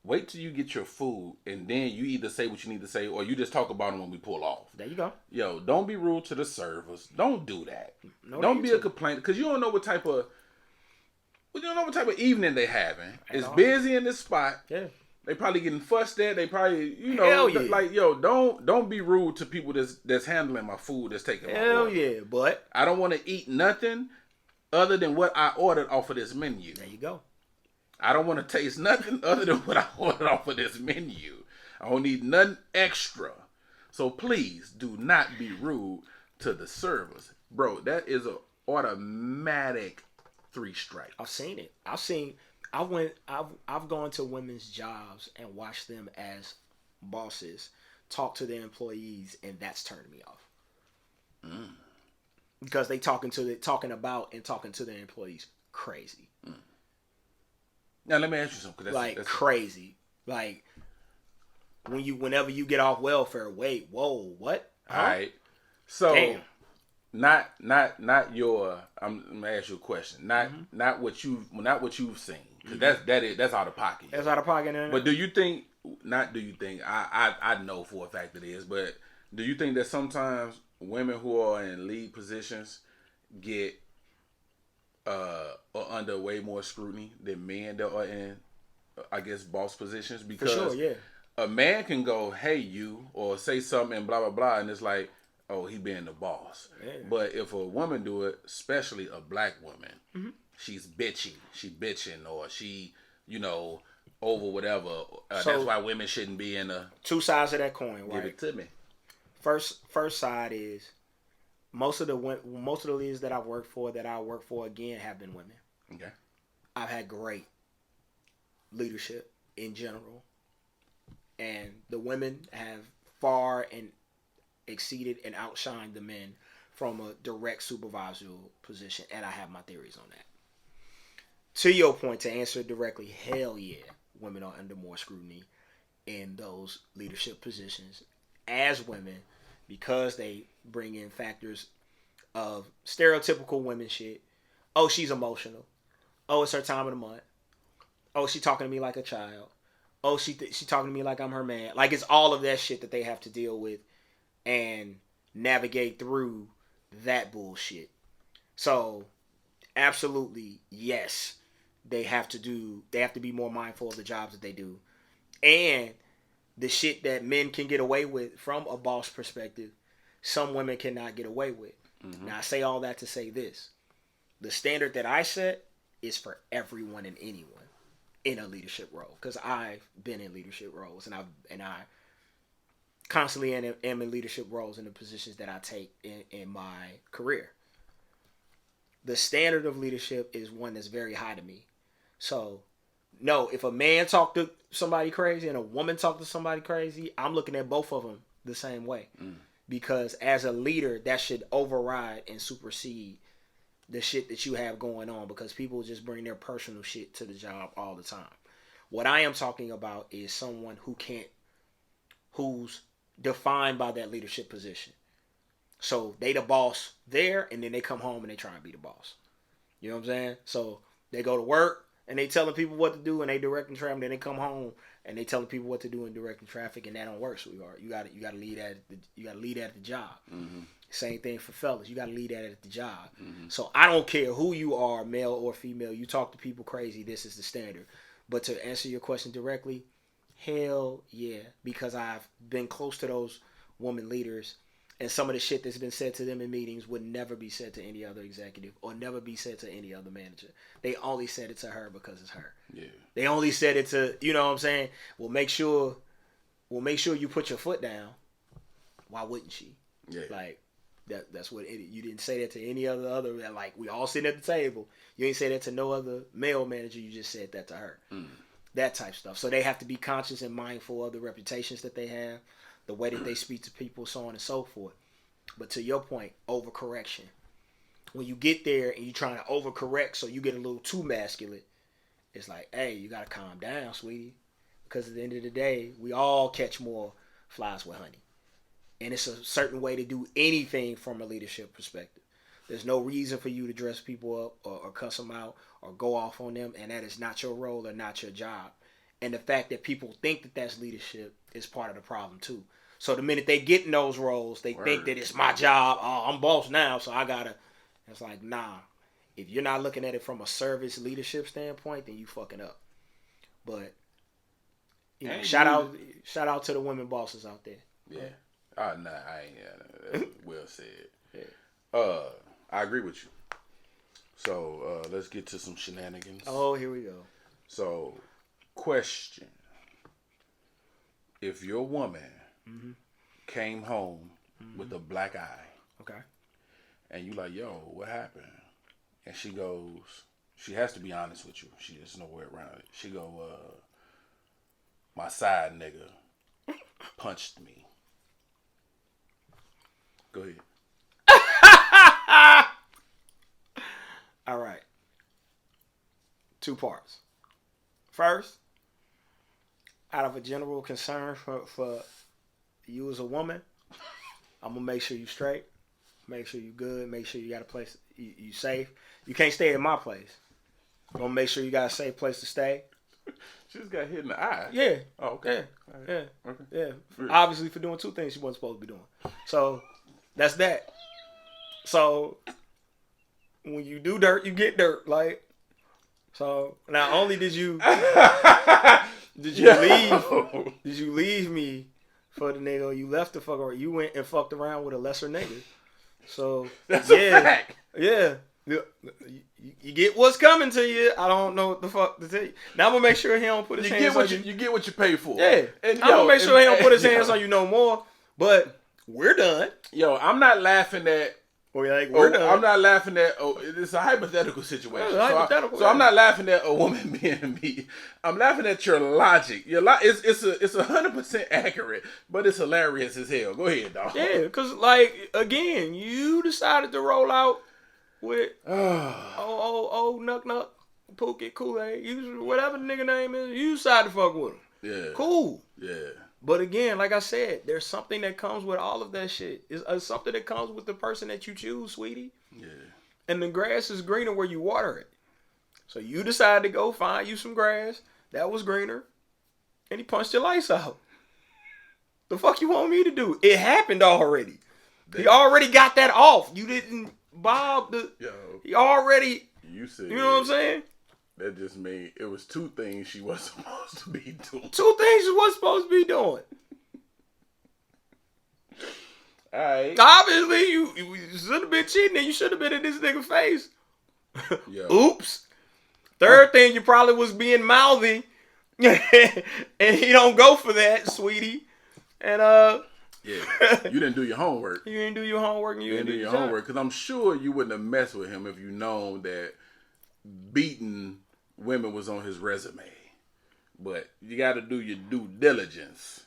Wait till you get your food, and then you either say what you need to say, or you just talk about them when we pull off. There you go. Yo, don't be rude to the servers. Don't do that. Don't be a complaint, because you don't know what type of evening they having. It's busy in this spot. Yeah. They probably getting fussed at. They probably, like, yo, don't be rude to people that's handling my food, that's taking my order. Yeah, but I don't want to eat nothing other than what I ordered off of this menu. There you go. I don't want to taste nothing other than what I ordered off of this menu. I don't need nothing extra. So please do not be rude to the servers. Bro, that is an automatic 3 strike. I've seen it. I've gone to women's jobs and watched them as bosses talk to their employees, and that's turned me off. Because they talking to their employees crazy. Now let me ask you something. That's crazy. Like whenever you get off welfare, wait, whoa, what? Huh? All right. So damn. Not your. I'm gonna ask you a question. Not what you've seen. Cause that's out of pocket. That's out of pocket. But do you think? Not do you think? I know for a fact it is. But do you think that sometimes women who are in lead positions get are under way more scrutiny than men that are in, I guess, boss positions? Because for sure, yeah. A man can go, "Hey, you," or say something and blah blah blah, and it's like, oh, he being the boss. Yeah. But if a woman do it, especially a black woman, she's bitchy. She bitching, or she, over whatever. So that's why women shouldn't be in a... 2 sides of that coin, right? Give it to me. First side is most of the leaders that I work for again have been women. Okay. I've had great leadership in general, and the women have far and exceeded and outshined the men from a direct supervisory position, and I have my theories on that. To your point, to answer it directly, hell yeah, women are under more scrutiny in those leadership positions as women, because they bring in factors of stereotypical women shit. Oh, she's emotional. Oh, it's her time of the month. Oh, she talking to me like a child. Oh, she talking to me like I'm her man. Like, it's all of that shit that they have to deal with and navigate through that bullshit. So, absolutely, yes, they have to be more mindful of the jobs that they do. And the shit that men can get away with from a boss perspective, some women cannot get away with. Now, I say all that to say this. The standard that I set is for everyone and anyone in a leadership role. Because I've been in leadership roles, and I constantly am in leadership roles in the positions that I take in my career. The standard of leadership is one that's very high to me. So, no, if a man talk to somebody crazy and a woman talk to somebody crazy, I'm looking at both of them the same way. Because as a leader, that should override and supersede the shit that you have going on, because people just bring their personal shit to the job all the time. What I am talking about is someone who's defined by that leadership position. So they the boss there, and then they come home and they try and be the boss. You know what I'm saying? So they go to work and they telling people what to do and they directing traffic. Then they come home and they telling people what to do and directing traffic, and that don't work, sweetheart. You got to lead at the job. Same thing for fellas. You got to lead at the job. So I don't care who you are, male or female. You talk to people crazy, this is the standard. But to answer your question directly, hell yeah, because I've been close to those woman leaders, and some of the shit that's been said to them in meetings would never be said to any other executive or never be said to any other manager. They only said it to her because it's her. Yeah. They only said it to, you know what I'm saying? We'll make sure you put your foot down. Why wouldn't she? Yeah. Like, that's what you didn't say that to any other, like, we all sitting at the table. You ain't say that to no other male manager. You just said that to her. That type stuff. So they have to be conscious and mindful of the reputations that they have, the way that they speak to people, so on and so forth. But to your point, overcorrection. when you get there and you're trying to overcorrect, so you get a little too masculine, it's like, hey, you gotta calm down, sweetie, because at the end of the day, we all catch more flies with honey, and it's a certain way to do anything from a leadership perspective. There's no reason for you to dress people up or cuss them out or go off on them, and that is not your role or not your job. And the fact that people think that that's leadership is part of the problem too. So the minute they get in those roles, they think that it's my job. Oh, I'm boss now, so I gotta. It's like, nah. If you're not looking at it from a service leadership standpoint, then you fucking up. But you know, shout out to the women bosses out there. Yeah. I ain't. That's well said. Yeah. I agree with you. So let's get to some shenanigans. Oh, here we go. So, question: if your woman came home with a black eye, okay, and you like, yo, what happened? And she goes, she has to be honest with you. There's no way around it. She go, my side nigga punched me. Go ahead. All right. 2 parts. First, out of a general concern for you as a woman, I'm gonna make sure you straight, make sure you good, make sure you got a place you safe. You can't stay at my place. I'm gonna make sure you got a safe place to stay. She just got hit in the eye. Yeah. Oh, okay. Yeah. Right. Yeah. Okay. Yeah. Obviously for doing 2 things she wasn't supposed to be doing. So that's that. So when you do dirt, you get dirt. Like, so not only did you leave me for the nigga, you left the fucker, you went and fucked around with a lesser nigga. So that's a fact. Yeah. You get what's coming to you. I don't know what the fuck to tell you. Now I'm gonna make sure he don't put his hands on you. You get what you pay for. Yeah. And I'm gonna make sure he don't put his hands on you no more. But we're done. Yo, I'm not laughing at. We're done. I'm not laughing at. It's a hypothetical situation. So I'm not laughing at a woman being me. I'm laughing at your logic. It's 100% accurate, but it's hilarious as hell. Go ahead, dog. Yeah, because like again, you decided to roll out with Nuck Pookie Kool-Aid, whatever the nigga name is. You decided to fuck with him. Yeah. Cool. Yeah. But again, like I said, there's something that comes with all of that shit. It's something that comes with the person that you choose, sweetie. Yeah. And the grass is greener where you water it. So you decided to go find you some grass that was greener, and he punched your lights out. The fuck you want me to do? It happened already. He already got that off. You didn't bob the. Yo. He already. You said. You know what I'm saying? That just mean it was 2 things she wasn't supposed to be doing. 2 things she wasn't supposed to be doing. Alright. Obviously, you should have been cheating and you should have been in this nigga's face. Yo. Oops. 3rd thing, you probably was being mouthy. And he don't go for that, sweetie. And yeah, you didn't do your homework. You didn't do your homework. You didn't do your homework because I'm sure you wouldn't have messed with him if you known that beating women was on his resume. But you got to do your due diligence.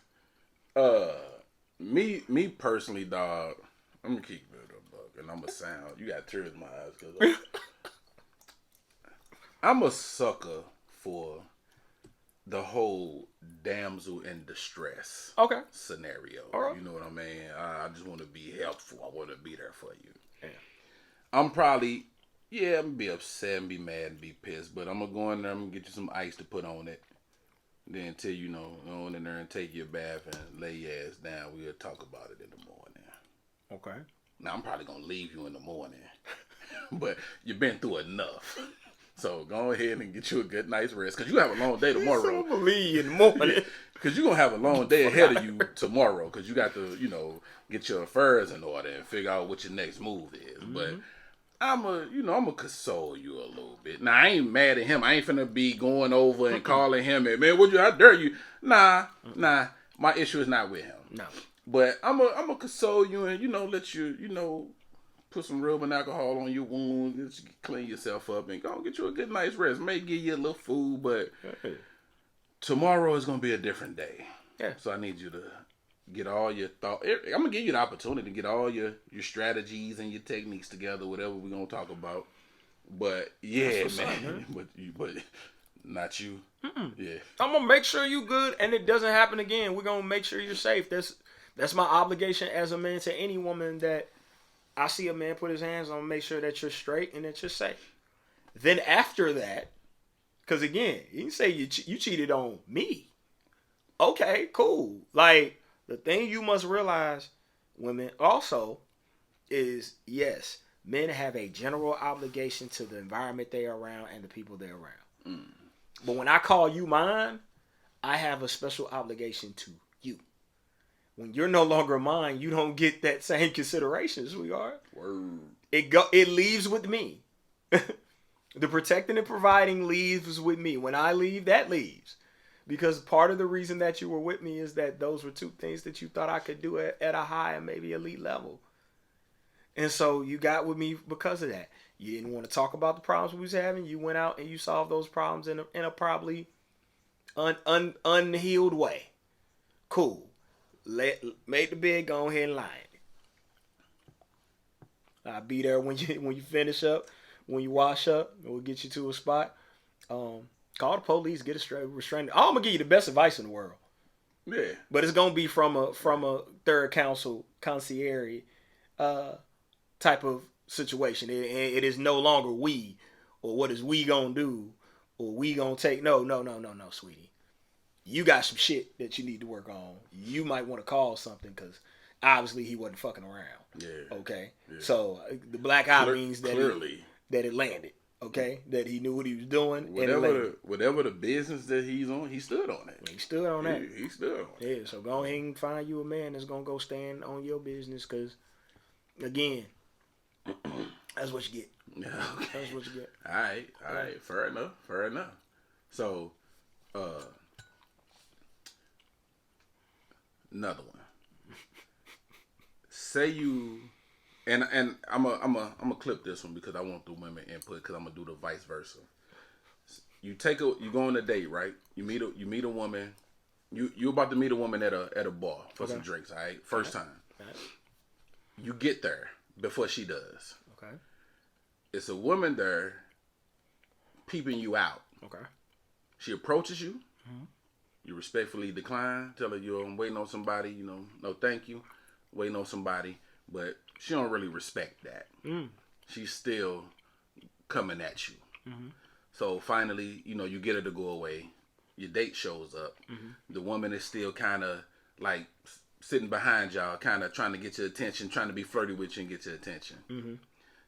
Me personally, dog, I'm gonna keep it up, dog, and I'm gonna sound. You got tears in my eyes because I'm a sucker for the whole damsel in distress scenario. Right. You know what I mean? I just want to be helpful. I want to be there for you. Yeah. I'm probably, I'm going to be upset and be mad and be pissed, but I'm going to go in there, I'm going to get you some ice to put on it. Then until go in there and take your bath and lay your ass down. We'll talk about it in the morning. Okay. Now, I'm probably going to leave you in the morning, but you've been through enough. So go ahead and get you a good night's rest because you have a long day tomorrow. I believe in the morning. Because you're going to have a long day ahead of you tomorrow because you got to, get your affairs in order and figure out what your next move is. Mm-hmm. But I'm going to console you a little bit. Now, I ain't mad at him. I ain't finna be going over and calling him and, man, how dare you? Nah. My issue is not with him. No. But I'm going to console you and, let you, put some rubbing alcohol on your wound, just clean yourself up, and go get you a good night's rest. May give you a little food, but tomorrow is going to be a different day. Yeah. So I need you to get all your thought. I'm gonna give you the opportunity to get all your strategies and your techniques together, whatever we're gonna talk about. But yeah, man. But not you. Yeah. I'm gonna make sure you good and it doesn't happen again. We're gonna make sure you're safe. That's my obligation as a man to any woman that I see a man put his hands on. Make sure that you're straight and that you're safe. Then after that, because again, you can say you cheated on me. Okay, cool. Like, the thing you must realize, women, also, is yes, men have a general obligation to the environment they are around and the people they're around. But when I call you mine, I have a special obligation to you. When you're no longer mine, you don't get that same consideration, sweetheart. Word. It leaves with me. The protecting and providing leaves with me. When I leave, that leaves. Because part of the reason that you were with me is that those were two things that you thought I could do at a high and maybe elite level. And so you got with me because of that. You didn't want to talk about the problems we was having. You went out and you solved those problems in a probably unhealed way. Cool. Make the bed, go ahead and lie. I'll be there when you finish up, when you wash up, and we'll get you to a spot. Call the police, get a restraining. I'm gonna give you the best advice in the world. Yeah. But it's gonna be from a third counsel concierge type of situation. It is no longer we, or what is we gonna do, or we gonna take. No, sweetie. You got some shit that you need to work on. You might want to call something because obviously he wasn't fucking around. Yeah. Okay. Yeah. So the black eye means that clearly that it landed. Okay, that he knew what he was doing. Whatever the business that he's on, he stood on it. He stood on that. He stood on it. Yeah, so go ahead and find you a man that's going to go stand on your business because, again, that's what you get. Yeah, okay. That's what you get. All right. Fair enough. So, another one. Say you... And I'm gonna clip this one because I want the women input because I'm gonna do the vice versa. You go on a date, right? You meet a woman. You about to meet a woman at a bar for some drinks, all right? First time. Right. You get there before she does. Okay. It's a woman there peeping you out. Okay. She approaches you. Mm-hmm. You respectfully decline. Tell her I'm waiting on somebody. No thank you. Waiting on somebody. But she don't really respect that. She's still coming at you. Mm-hmm. So finally, you get her to go away. Your date shows up. Mm-hmm. The woman is still kind of like sitting behind y'all, kind of trying to get your attention, trying to be flirty with you and get your attention. Mm-hmm.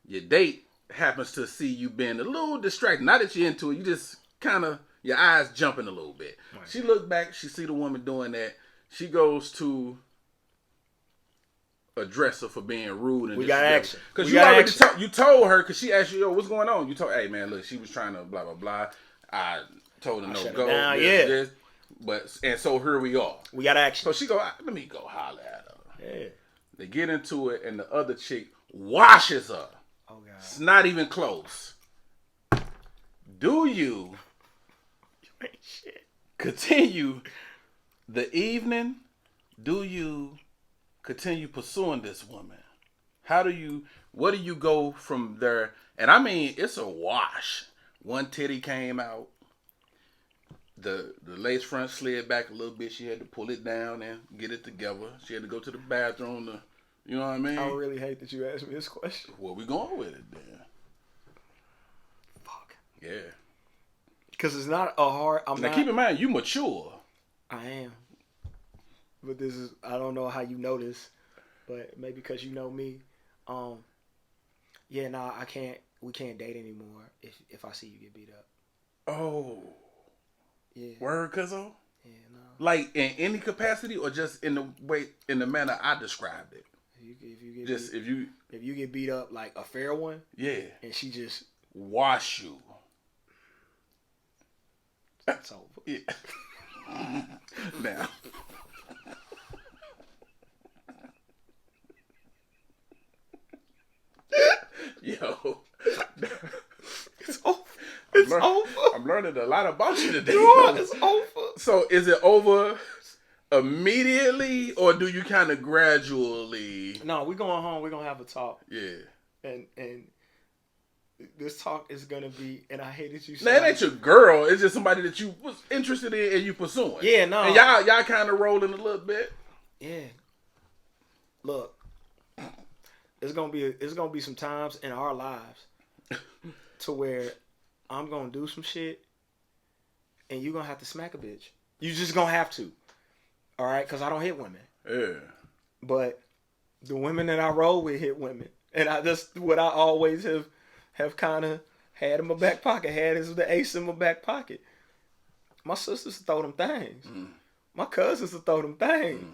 Your date happens to see you being a little distracted. Not that you're into it. You just kind of, your eyes jumping a little bit. Right. She look back. She see the woman doing that. She goes to address her for being rude and we got action because you already you told her because she asked you, what's going on? You told, hey man, look, she was trying to blah blah blah. I told her no go. This. But and so here we are. We got action. So she go, let me go holler at her. Yeah. They get into it and the other chick washes her. Oh god. It's not even close. Do you shit. Continue the evening? Do you continue pursuing this woman? What do you go from there? And I mean, it's a wash. One titty came out. The lace front slid back a little bit. She had to pull it down and get it together. She had to go to the bathroom you know what I mean? I really hate that you asked me this question. Where we going with it then? Fuck. Yeah. Because it's not a hard... Keep in mind, you mature. I am. But this is, I don't know how you know this, but maybe because you know me. I can't, we can't date anymore if I see you get beat up. Oh. Yeah. Word, Cuzzo? Yeah, no. Like in any capacity or just in the manner I described it? If you get beat up like a fair one. Yeah. And she just. Wash you. That's over. Yeah. Now. Yo. It's over. I'm learning a lot about you today. It's over. So is it over immediately, or do you kind of gradually? No, we going home. We're gonna have a talk. Yeah. And this talk is gonna be. And I hate that you. Now, it ain't your girl. It's just somebody that you was interested in and you pursuing. Yeah, no. And y'all kind of rolling a little bit. Yeah. Look, it's gonna be some times in our lives to where I'm gonna do some shit, and you gonna have to smack a bitch. You just gonna have to. All right, because I don't hit women. Yeah. But the women that I roll with hit women, and that's what I always have kind of had in my back pocket. Had as the ace in my back pocket. My sisters throw them things. My cousins will throw them things.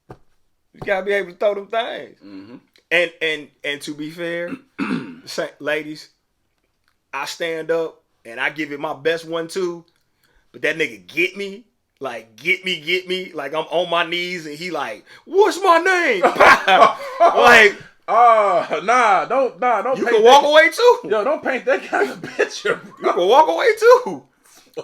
You gotta be able to throw them things. And to be fair, ladies, I stand up and I give it my best 1-2, but that nigga get me. Like, get me. Like, I'm on my knees and he like, what's my name? Like, don't. You can walk away too. Yo, don't paint that kind of picture, bro. You can walk away too.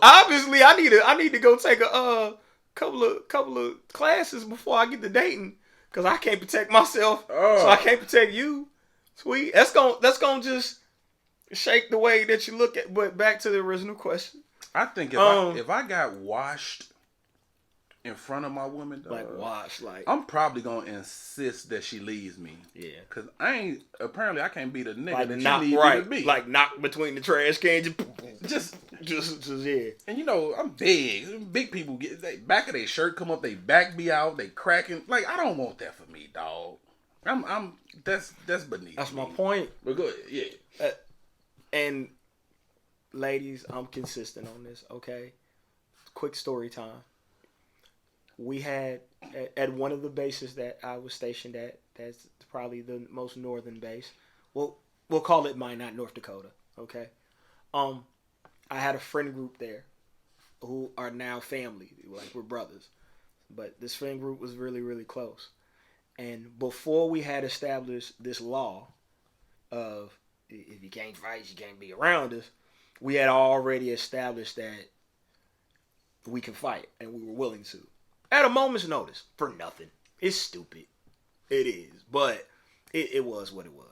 Obviously, I need to go take a couple of classes before I get to dating, because I can't protect myself, so I can't protect you. Sweet. That's gonna just shake the way that you look at. But back to the original question. I think if I got washed in front of my woman, dog, I'm probably gonna insist that she leaves me. Yeah, cause I can't be the nigga like that you need me to be. Like knock between the trash cans, just yeah. And you know I'm big. Big people get back of their shirt come up, they back me out, they cracking. Like I don't want that for me, dog. That's beneath. That's me. my point. But good, yeah. And ladies, I'm consistent on this. Okay, quick story time. We had at one of the bases that I was stationed at. That's probably the most northern base. We'll call it mine, not North Dakota. Okay. I had a friend group there, who are now family. Like we're brothers, but this friend group was really, really close. And before we had established this law of if you can't fight, you can't be around us, we had already established that we can fight and we were willing to. At a moment's notice, for nothing. It's stupid. It is. But it was what it was.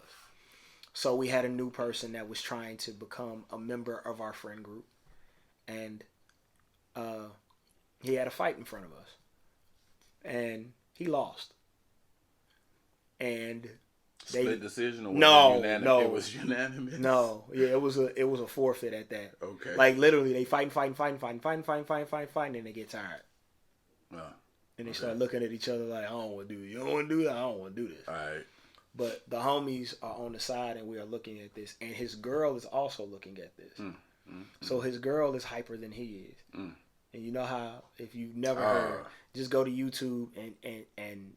So we had a new person that was trying to become a member of our friend group. And he had a fight in front of us. And he lost. And split decision or no, it was unanimous. No, yeah, it was a forfeit at that. Okay. Like literally, they fight, and then they get tired. And they start looking at each other like, I don't want to do it. You don't want to do that? I don't want to do this. All right. But the homies are on the side and we are looking at this. And his girl is also looking at this. So his girl is hyper than he is. And you know how, if you've never heard, just go to YouTube and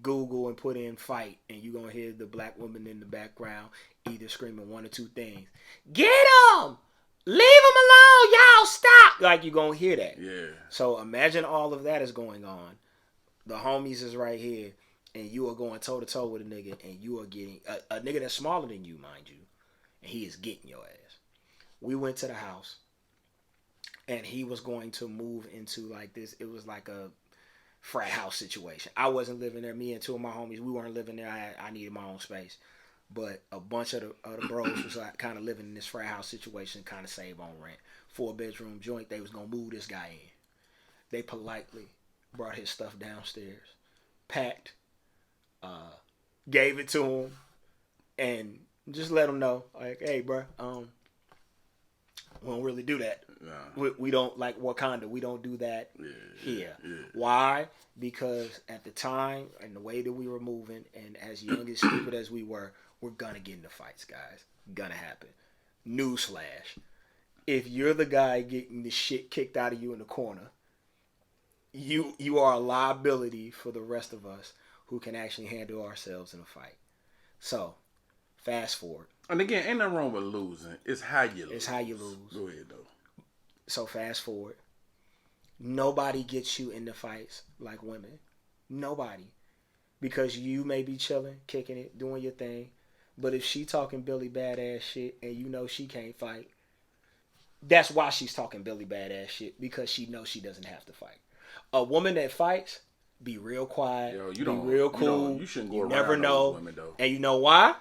Google and put in fight. And you're going to hear the black woman in the background either screaming one or two things. Get him! Leave him alone, y'all, stop! Like, you're going to hear that. Yeah. So imagine all of that is going on. The homies is right here, and you are going toe-to-toe with a nigga, and you are getting... A nigga that's smaller than you, mind you, and he is getting your ass. We went to the house, and he was going to move into, like, this... It was like a frat house situation. I wasn't living there. Me and two of my homies, we weren't living there. I needed my own space. But a bunch of the bros was like kind of living in this frat house situation, kind of save on rent. 4-bedroom joint. They was going to move this guy in. They politely brought his stuff downstairs, packed, gave it to him, and just let him know, like, hey, bro, we don't really do that. No. We don't, like Wakanda, we don't do that here. Yeah. Why? Because at the time and the way that we were moving, and as young and stupid as we were gonna get into fights, guys. Gonna happen. Newsflash. If you're the guy getting the shit kicked out of you in the corner, you are a liability for the rest of us who can actually handle ourselves in a fight. So, fast forward. And again, ain't nothing wrong with losing. It's how you lose. It's how you lose. Go ahead, though. So, fast forward. Nobody gets you into fights like women. Nobody. Because you may be chilling, kicking it, doing your thing. But if she talking Billy badass shit and you know she can't fight, that's why she's talking Billy badass shit, because she knows she doesn't have to fight. A woman that fights, be real quiet. Yo, be real cool. You shouldn't go You around never those know. women though. And you know why?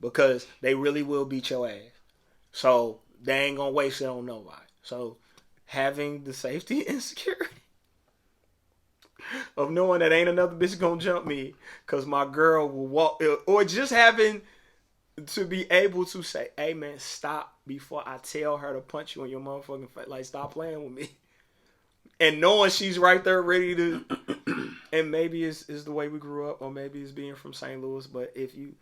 Because they really will beat your ass. So they ain't gonna waste it on nobody. So having the safety and security of knowing that ain't another bitch gonna jump me because my girl will walk, or just having to be able to say, hey man, stop before I tell her to punch you in your motherfucking face. Like, stop playing with me. And knowing she's right there ready to, and maybe it's the way we grew up, or maybe it's being from St. Louis, but if you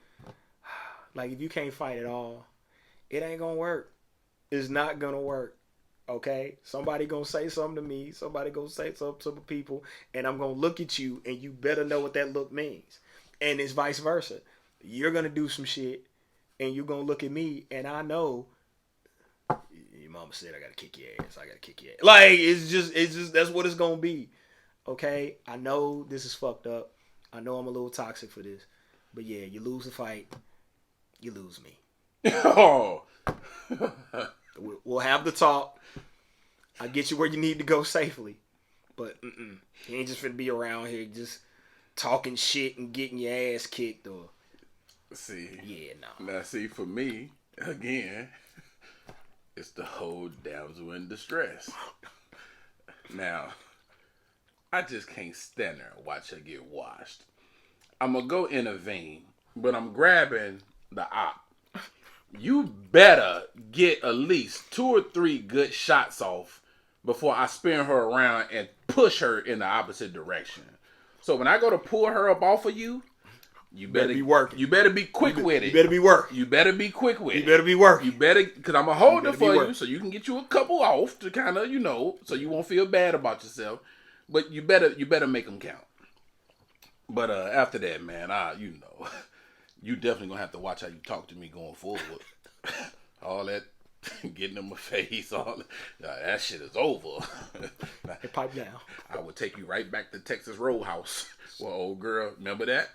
can't fight at all, it ain't gonna work. It's not gonna work. Okay? Somebody gonna say something to me, somebody gonna say something to the people, and I'm gonna look at you, and you better know what that look means. And it's vice versa. You're gonna do some shit, and you're gonna look at me, and I know your mama said I gotta kick your ass. I gotta kick your ass. Like, it's just that's what it's gonna be. Okay? I know this is fucked up. I know I'm a little toxic for this. But yeah, you lose the fight, you lose me. Oh. We'll have the talk. I'll get you where you need to go safely. But you ain't just finna be around here just talking shit and getting your ass kicked or... See. Yeah, no. Now, see, for me, again, it's the whole damsel in distress. Now, I just can't stand there and watch her get washed. I'm going to go intervene, but I'm grabbing the op. You better get at least 2 or 3 good shots off before I spin her around and push her in the opposite direction. So when I go to pull her up off of you, you better be working. You better be quick with it. You better be working. You better be quick with it. You better be working. You better, because I'm going to hold it for you so you can get you a couple off to kind of, so you won't feel bad about yourself. But you better make them count. But after that, man, you definitely going to have to watch how you talk to me going forward. All that getting in my face, that shit is over. Hey, pipe down. I would take you right back to Texas Roadhouse. Well, old girl, remember that?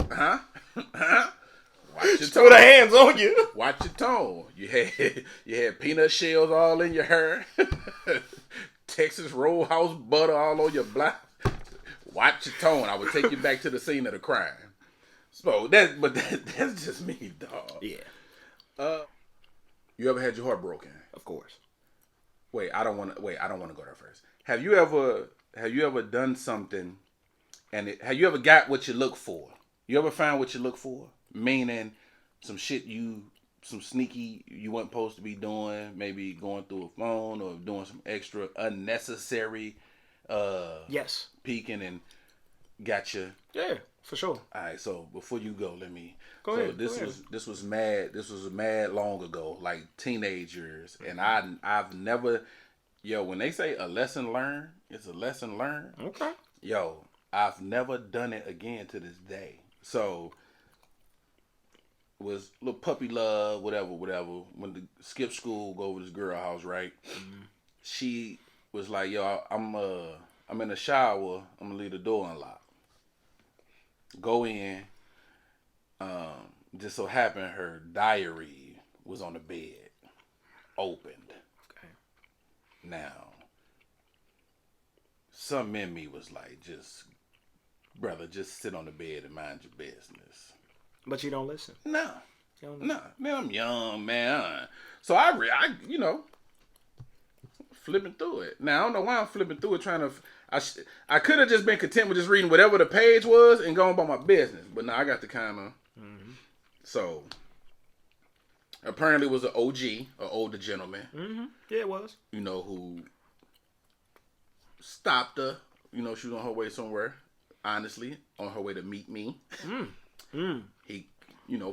Watch your tone. Put her hands on you. Watch your tone. You had peanut shells all in your hair. Texas Roadhouse butter all on your blouse. Watch your tone. I would take you back to the scene of the crime. So that's just me, dog. Yeah. You ever had your heart broken? Of course. I don't want to go there first. Have you ever done something and have you ever got what you look for? You ever found what you look for? Meaning some shit some sneaky you weren't supposed to be doing, maybe going through a phone or doing some extra unnecessary yes, peeking and got you. Yeah, for sure. All right, so before you go, let me go ahead. This was mad long ago, like teenage years, and I've never, when they say a lesson learned, it's a lesson learned. Okay. I've never done it again to this day. So was little puppy love, whatever. When to skip school, go over to this girl house, right? Mm-hmm. She was like, I'm in the shower. I'm gonna leave the door unlocked. Go in. Just so happened her diary was on the bed, opened. Okay. Now, something in me was like, brother, just sit on the bed and mind your business. But you don't listen. No. Man, I'm young, man. So I flipping through it. Now, I don't know why I'm flipping through it trying to... I could have just been content with just reading whatever the page was and going about my business. But now I got the kind of... Mm-hmm. So, apparently it was an OG, an older gentleman. Mm-hmm. Yeah, it was. Who stopped her. She was on her way somewhere, honestly, on her way to meet me. He,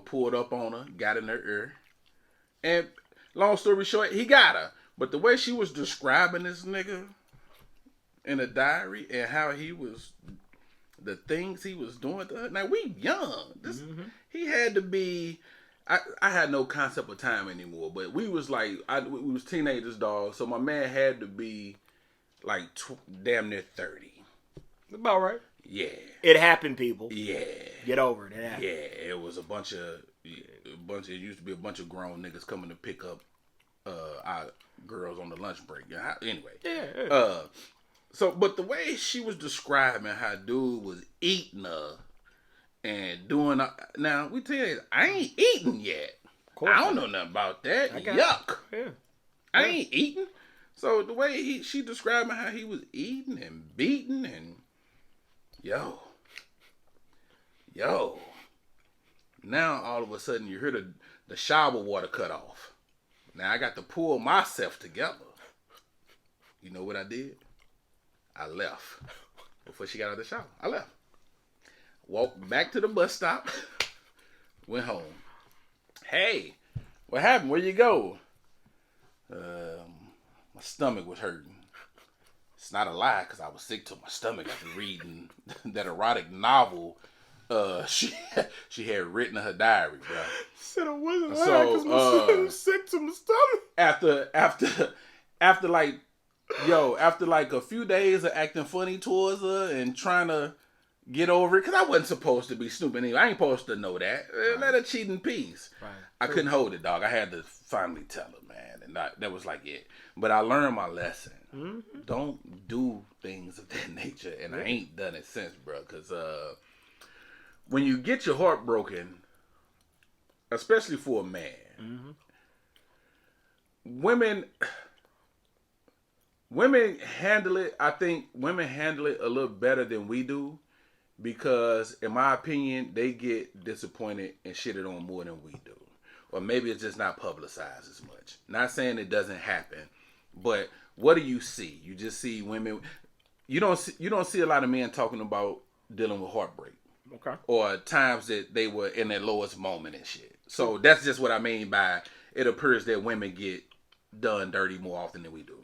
pulled up on her, got in her ear. And long story short, he got her. But the way she was describing this nigga in a diary and how he was, the things he was doing to her. Now, we young. He had to be, I had no concept of time anymore, but we was like, we was teenagers, dog. So my man had to be like damn near 30. About right. Yeah. It happened, people. Yeah. Get over it. It happened. Yeah, it was it used to be a bunch of grown niggas coming to pick up our girls on the lunch break. Anyway. Yeah. So, but the way she was describing how dude was eating her and doing... Now, we tell you, I ain't eating yet. I don't know nothing about that. Yuck. Yeah. I ain't eating. So, the way she describing how he was eating and beating and... Yo. Now, all of a sudden, you hear the shower water cut off. Now, I got to pull myself together. You know what I did? I left. Before she got out of the shower, I left. Walked back to the bus stop. Went home. Hey, what happened? Where you go? My stomach was hurting. It's not a lie, because I was sick to my stomach after reading that erotic novel she had written in her diary, bro. Said I wasn't lying because my stomach was sick to my stomach. After like a few days of acting funny towards her and trying to get over it, because I wasn't supposed to be snooping anyway. I ain't supposed to know that. Right. Let her cheat in peace. Right. I couldn't hold it, dog. I had to finally tell her, man. And that was like it. But I learned my lesson. Mm-hmm. Don't do things of that nature. And I ain't done it since, bro. Because when you get your heart broken, especially for a man, women handle it. I think women handle it a little better than we do. Because, in my opinion, they get disappointed and shitted on more than we do. Or maybe it's just not publicized as much. Not saying it doesn't happen. But what do you see? You just see women... You don't see a lot of men talking about dealing with heartbreak. Okay. Or times that they were in their lowest moment and shit. So, that's just what I mean by it appears that women get done dirty more often than we do.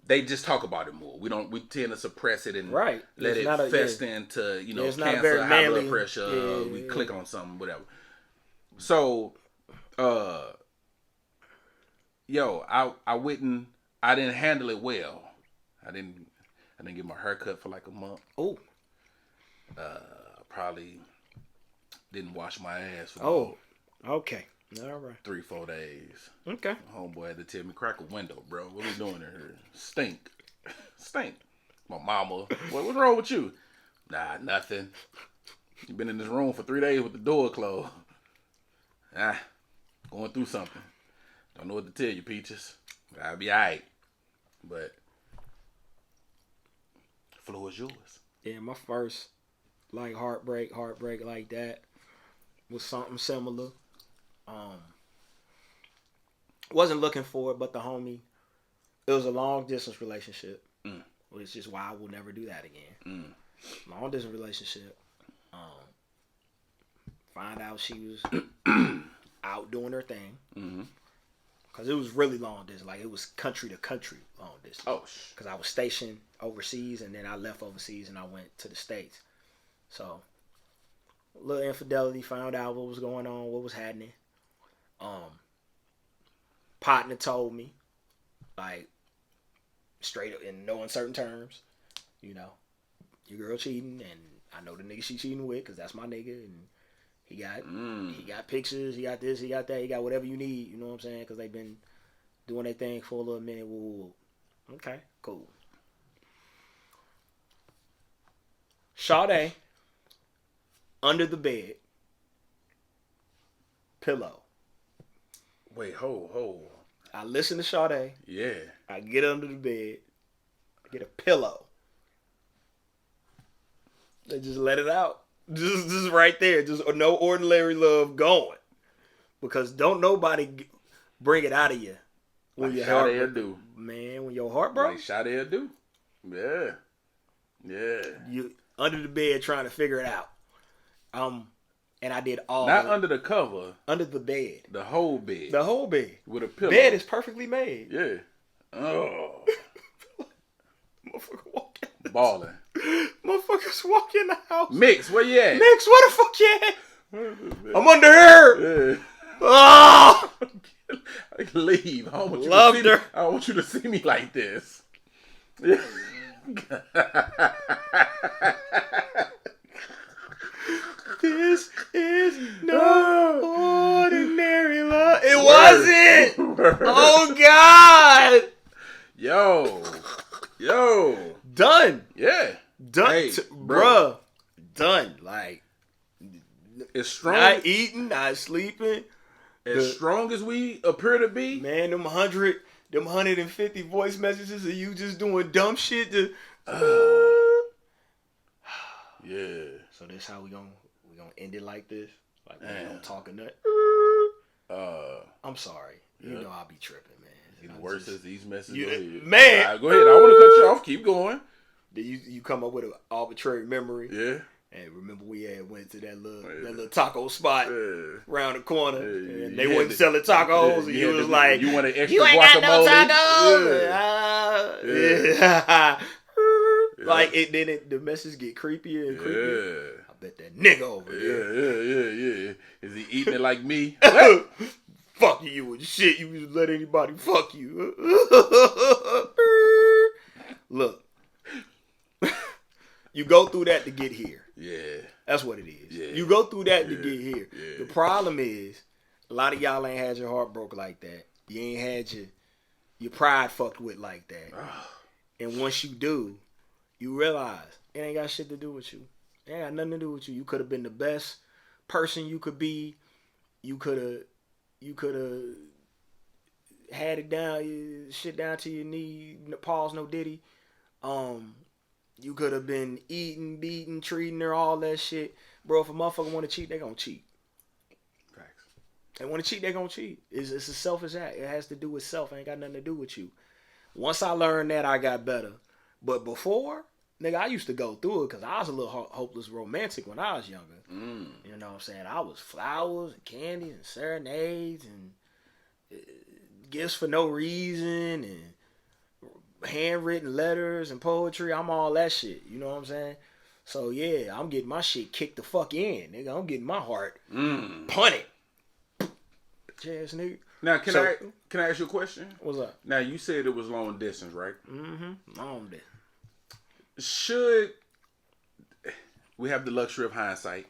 They just talk about it more. We tend to suppress it and let it fester into, cancer, high blood pressure. We click on something, whatever. So, I didn't handle it well. I didn't get my hair cut for like a month. Oh. Probably didn't wash my ass for okay. All right. 3-4 days. Okay. Homeboy had to tell me, crack a window, bro. What we doing in here? Stink. My mama. What's wrong with you? Nah, nothing. You been in this room for 3 days with the door closed. Going through something. Don't know what to tell you, Peaches. I'll be alright. But the floor is yours. Yeah, my first heartbreak like that was something similar. Wasn't looking for it, but the homie, it was a long distance relationship, which is why I will never do that again. Long distance relationship. Find out she was out doing her thing. Because it was really long distance. Like, it was country to country long distance. Oh, because I was stationed overseas, and then I left overseas, and I went to the States. So, a little infidelity, found out what was going on, what was happening. Partner told me, like, straight up in no uncertain terms, your girl cheating, and I know the nigga she cheating with, because that's my nigga, and he got pictures, he got this, he got that, he got whatever you need, you know what I'm saying, because they've been doing their thing for a little minute. Woo. Okay, cool. Sade, under the bed, pillow. Wait, hold. I listen to Sade. Yeah. I get under the bed. I get a pillow. They just let it out. Just right there. Just no ordinary love going. Because don't nobody bring it out of you. When like your heart do. Man, when your heart broke. Like Sade do. Yeah. You under the bed trying to figure it out. And I did all. Not under the cover. Under the bed. The whole bed. The whole bed. With a pillow. Bed is perfectly made. Yeah. Oh. Motherfucker walking. Balling. Motherfuckers walk in the house. Mix, where you at? Mix, where the fuck you at? I'm under here. Yeah. Oh. Leave. I don't want you Loved to see her. Me. I don't want you to see me like this. Yeah. This is no ordinary love. It wasn't. Oh God. Yo. Yo. Done. Yeah. Done. Hey, bruh. Done. Like, as strong, not eating, not sleeping. As strong as we appear to be. Man, them 150 voice messages of you just doing dumb shit to... Yeah. So that's how we gonna end it like this? Like, we don't talk enough. I'm sorry. You know I be tripping, man. Getting worse as these messages go ahead. Man. Right, go ahead. I want to cut you off. Keep going. Then you come up with an arbitrary memory. Yeah. And remember we had went to that little taco spot around the corner, and they wasn't selling tacos, and you was like, "You want an extra you ain't guacamole? got no tacos." Like the message get creepier and creepier. I bet that nigga over there. Yeah. Is he eating it like me? Fuck you and shit. You just let anybody fuck you. Look. You go through that to get here. Yeah. That's what it is. Yeah. You go through that to get here. Yeah. The problem is, a lot of y'all ain't had your heart broke like that. You ain't had your pride fucked with like that. And once you do, you realize it ain't got shit to do with you. It ain't got nothing to do with you. You could have been the best person you could be. You could have had it down, shit down to your knee, pause, no diddy. You could have been eating, beating, treating her, all that shit. Bro, if a motherfucker want to cheat, they gonna cheat. Facts. They want to cheat, they gonna cheat. It's a selfish act. It has to do with self. It ain't got nothing to do with you. Once I learned that, I got better. But before, nigga, I used to go through it because I was a little hopeless romantic when I was younger. You know what I'm saying? I was flowers and candy and serenades and gifts for no reason and handwritten letters and poetry. I'm all that shit. You know what I'm saying? So yeah, I'm getting my shit kicked the fuck in, nigga. I'm getting my heart punted. Bitch ass nigga. Now can I ask you a question? What's up? Now you said it was long distance, right? Long distance. Should we have the luxury of hindsight?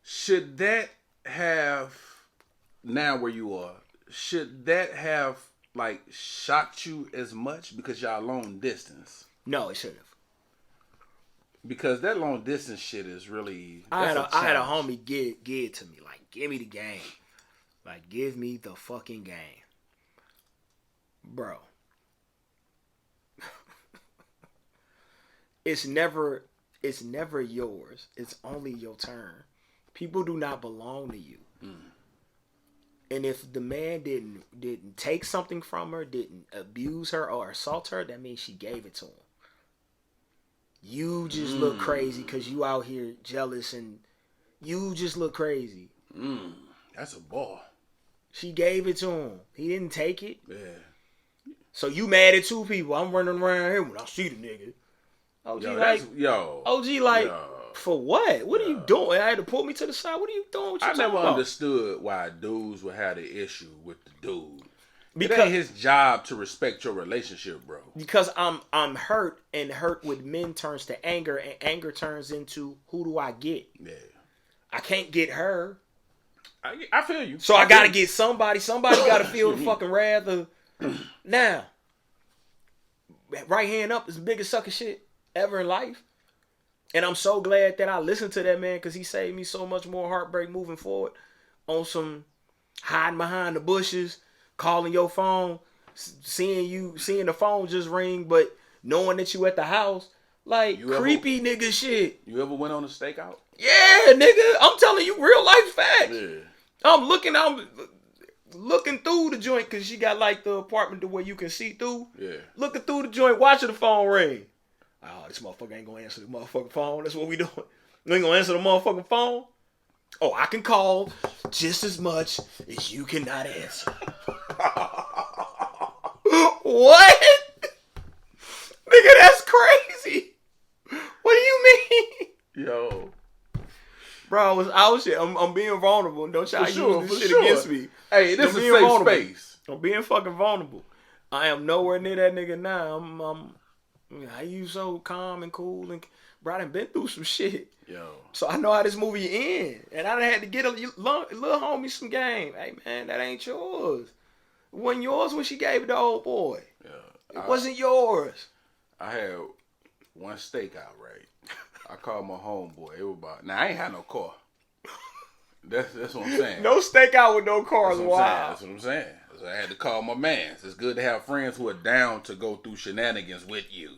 Should that have, now where you are, should that have like shocked you as much because y'all long distance? No, it shouldn't have. Because that long distance shit is really. I had a homie give it to me, like, give me the game, like, give me the fucking game, bro. It's never yours. It's only your turn. People do not belong to you. And if the man didn't take something from her, didn't abuse her or assault her, that means she gave it to him. You just look crazy because you out here jealous and you just look crazy. That's a ball. She gave it to him. He didn't take it. Yeah. So you mad at two people. I'm running around here when I see the nigga. OG for what? What are you doing? I had to pull me to the side. What are you doing? What you I never about? understood why dudes would have the issue with the dude. Because it ain't his job to respect your relationship, bro. Because I'm hurt, and hurt with men turns to anger, and anger turns into who do I get? Yeah. I can't get her. I feel you. So I gotta get somebody. Somebody gotta feel the fucking wrath of. Now, right hand up is the biggest sucker shit ever in life. And I'm so glad that I listened to that man because he saved me so much more heartbreak moving forward on some hiding behind the bushes, calling your phone, seeing the phone just ring, but knowing that you at the house, like creepy nigga shit. You ever went on a stakeout? Yeah, nigga. I'm telling you real life facts. Yeah. I'm looking through the joint because she got like the apartment to where you can see through. Yeah. Looking through the joint, watching the phone ring. Oh, this motherfucker ain't gonna answer the motherfucking phone. That's what we doing. You ain't gonna answer the motherfucking phone? Oh, I can call just as much as you cannot answer. What? Nigga, that's crazy. What do you mean? Yo. Bro, I'm being vulnerable. Don't y'all use this shit against me. Hey, this is a safe space. I'm being fucking vulnerable. I am nowhere near that nigga now. How you so calm and cool and bro, I done been through some shit. Yo. So I know how this movie end. And I done had to get a little homie some game. Hey man, that ain't yours. It wasn't yours when she gave it to old boy. Yeah. It wasn't yours. I had one stakeout, right? I called my homeboy. It was about. Now I ain't had no car. That's what I'm saying. No stakeout with no cars. Wow. That's what I'm saying. So I had to call my mans. It's good to have friends who are down to go through shenanigans with you.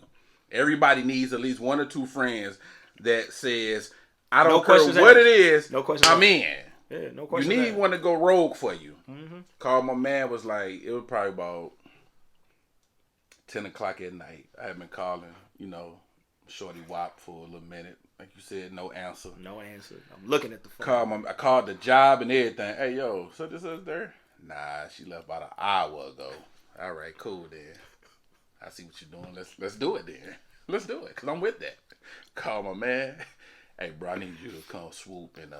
Everybody needs at least one or two friends that says, I don't care what it is, I'm in. Yeah, no question. You need one to go rogue for you. Mm-hmm. Called my man, was like, it was probably about 10 o'clock at night. I had been calling, Shorty Wop for a little minute. Like you said, no answer. No answer. I'm looking at the phone. I called the job and everything. Hey, yo, so this is there? Nah, she left about an hour ago. All right, cool then. I see what you're doing. Let's do it then. Let's do it, because I'm with that. Call my man. Hey, bro, I need you to come swoop and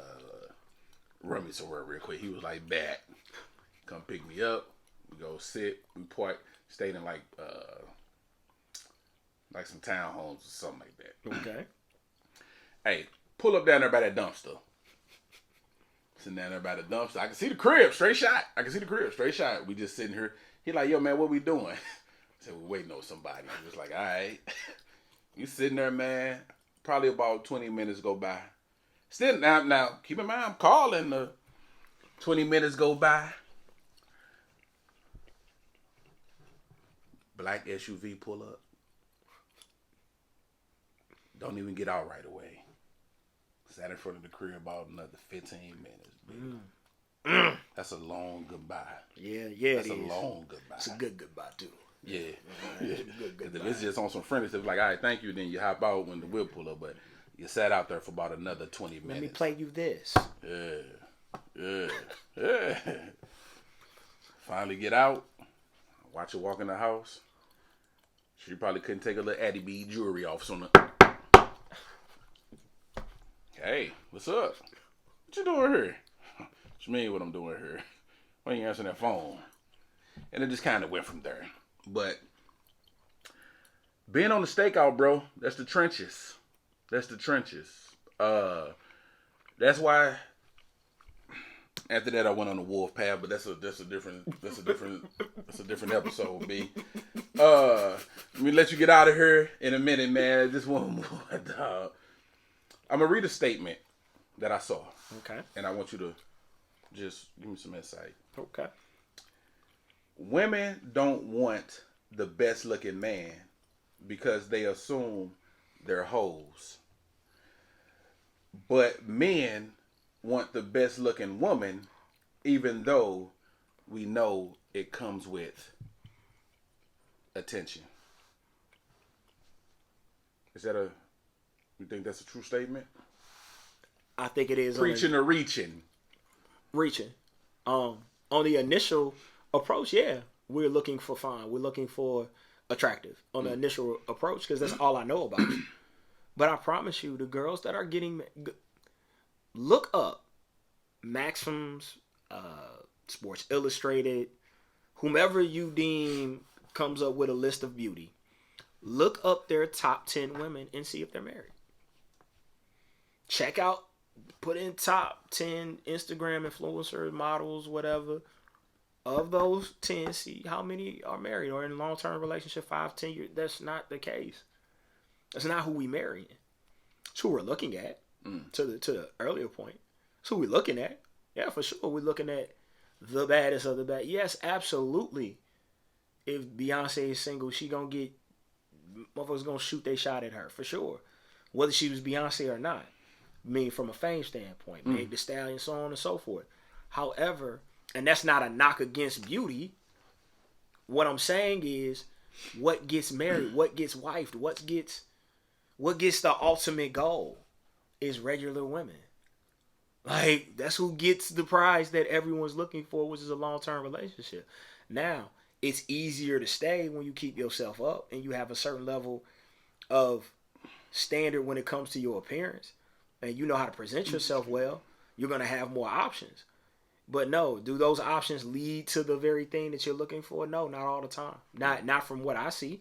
run me somewhere real quick. He was like, bet. Come pick me up. We go sit. We park. Stayed in like some townhomes or something like that. Okay. Hey, pull up down there by that dumpster. Sitting down there by the dumpster. I can see the crib, straight shot. We just sitting here. He like, yo, man, what we doing? I said, we're waiting on somebody. He was like, all right. You sitting there, man. Probably about 20 minutes go by. Still, now, keep in mind, I'm calling. 20 minutes go by. Black SUV pull up. Don't even get out right away. Sat in front of the crib about another 15 minutes. That's a long goodbye. Yeah, That's a long goodbye. It's a good goodbye, too. Yeah. If it's just on some friendly stuff, like, all right, thank you, then you hop out when the whip pull up, but you sat out there for about another 20 minutes. Let me play you this. Yeah. Finally get out. Watch her walk in the house. She probably couldn't take a little Addy B jewelry off. So hey, what's up? What you doing here? What you mean what I'm doing here? Why ain't you answering that phone? And it just kind of went from there. But being on the stakeout, bro, that's the trenches. That's why after that I went on the wolf path, but that's a different episode, B. Let me let you get out of here in a minute, man. Just one more, dog. I'm gonna read a statement that I saw. Okay. And I want you to just give me some insight. Okay. Women don't want the best looking man because they assume they're hoes. But men want the best looking woman even though we know it comes with attention. You think that's a true statement? I think it is. Preaching or reaching? Reaching. On the initial approach, yeah, we're looking for fine. We're looking for attractive on the initial approach because that's all I know about you. But I promise you, the girls that are getting... Look up Maxims, Sports Illustrated, whomever you deem comes up with a list of beauty. Look up their top 10 women and see if they're married. Check out, put in top 10 Instagram influencers, models, whatever. Of those 10, see how many are married or in long-term relationship, 5, 10 years. That's not the case. That's not who we marrying. It's who we're looking at. To the earlier point. It's who we're looking at. Yeah, for sure. We're looking at the baddest of the bad. Yes, absolutely. If Beyonce is single, she gonna get... Motherfuckers gonna shoot their shot at her, for sure. Whether she was Beyonce or not. I mean, from a fame standpoint. Meg Thee Stallion, so on and so forth. However, and that's not a knock against beauty. What I'm saying is, what gets married, what gets wifed, what gets the ultimate goal is regular women. Like, that's who gets the prize that everyone's looking for, which is a long-term relationship. Now, it's easier to stay when you keep yourself up and you have a certain level of standard when it comes to your appearance and you know how to present yourself well. You're going to have more options. But no, do those options lead to the very thing that you're looking for? No, not all the time. Not from what I see.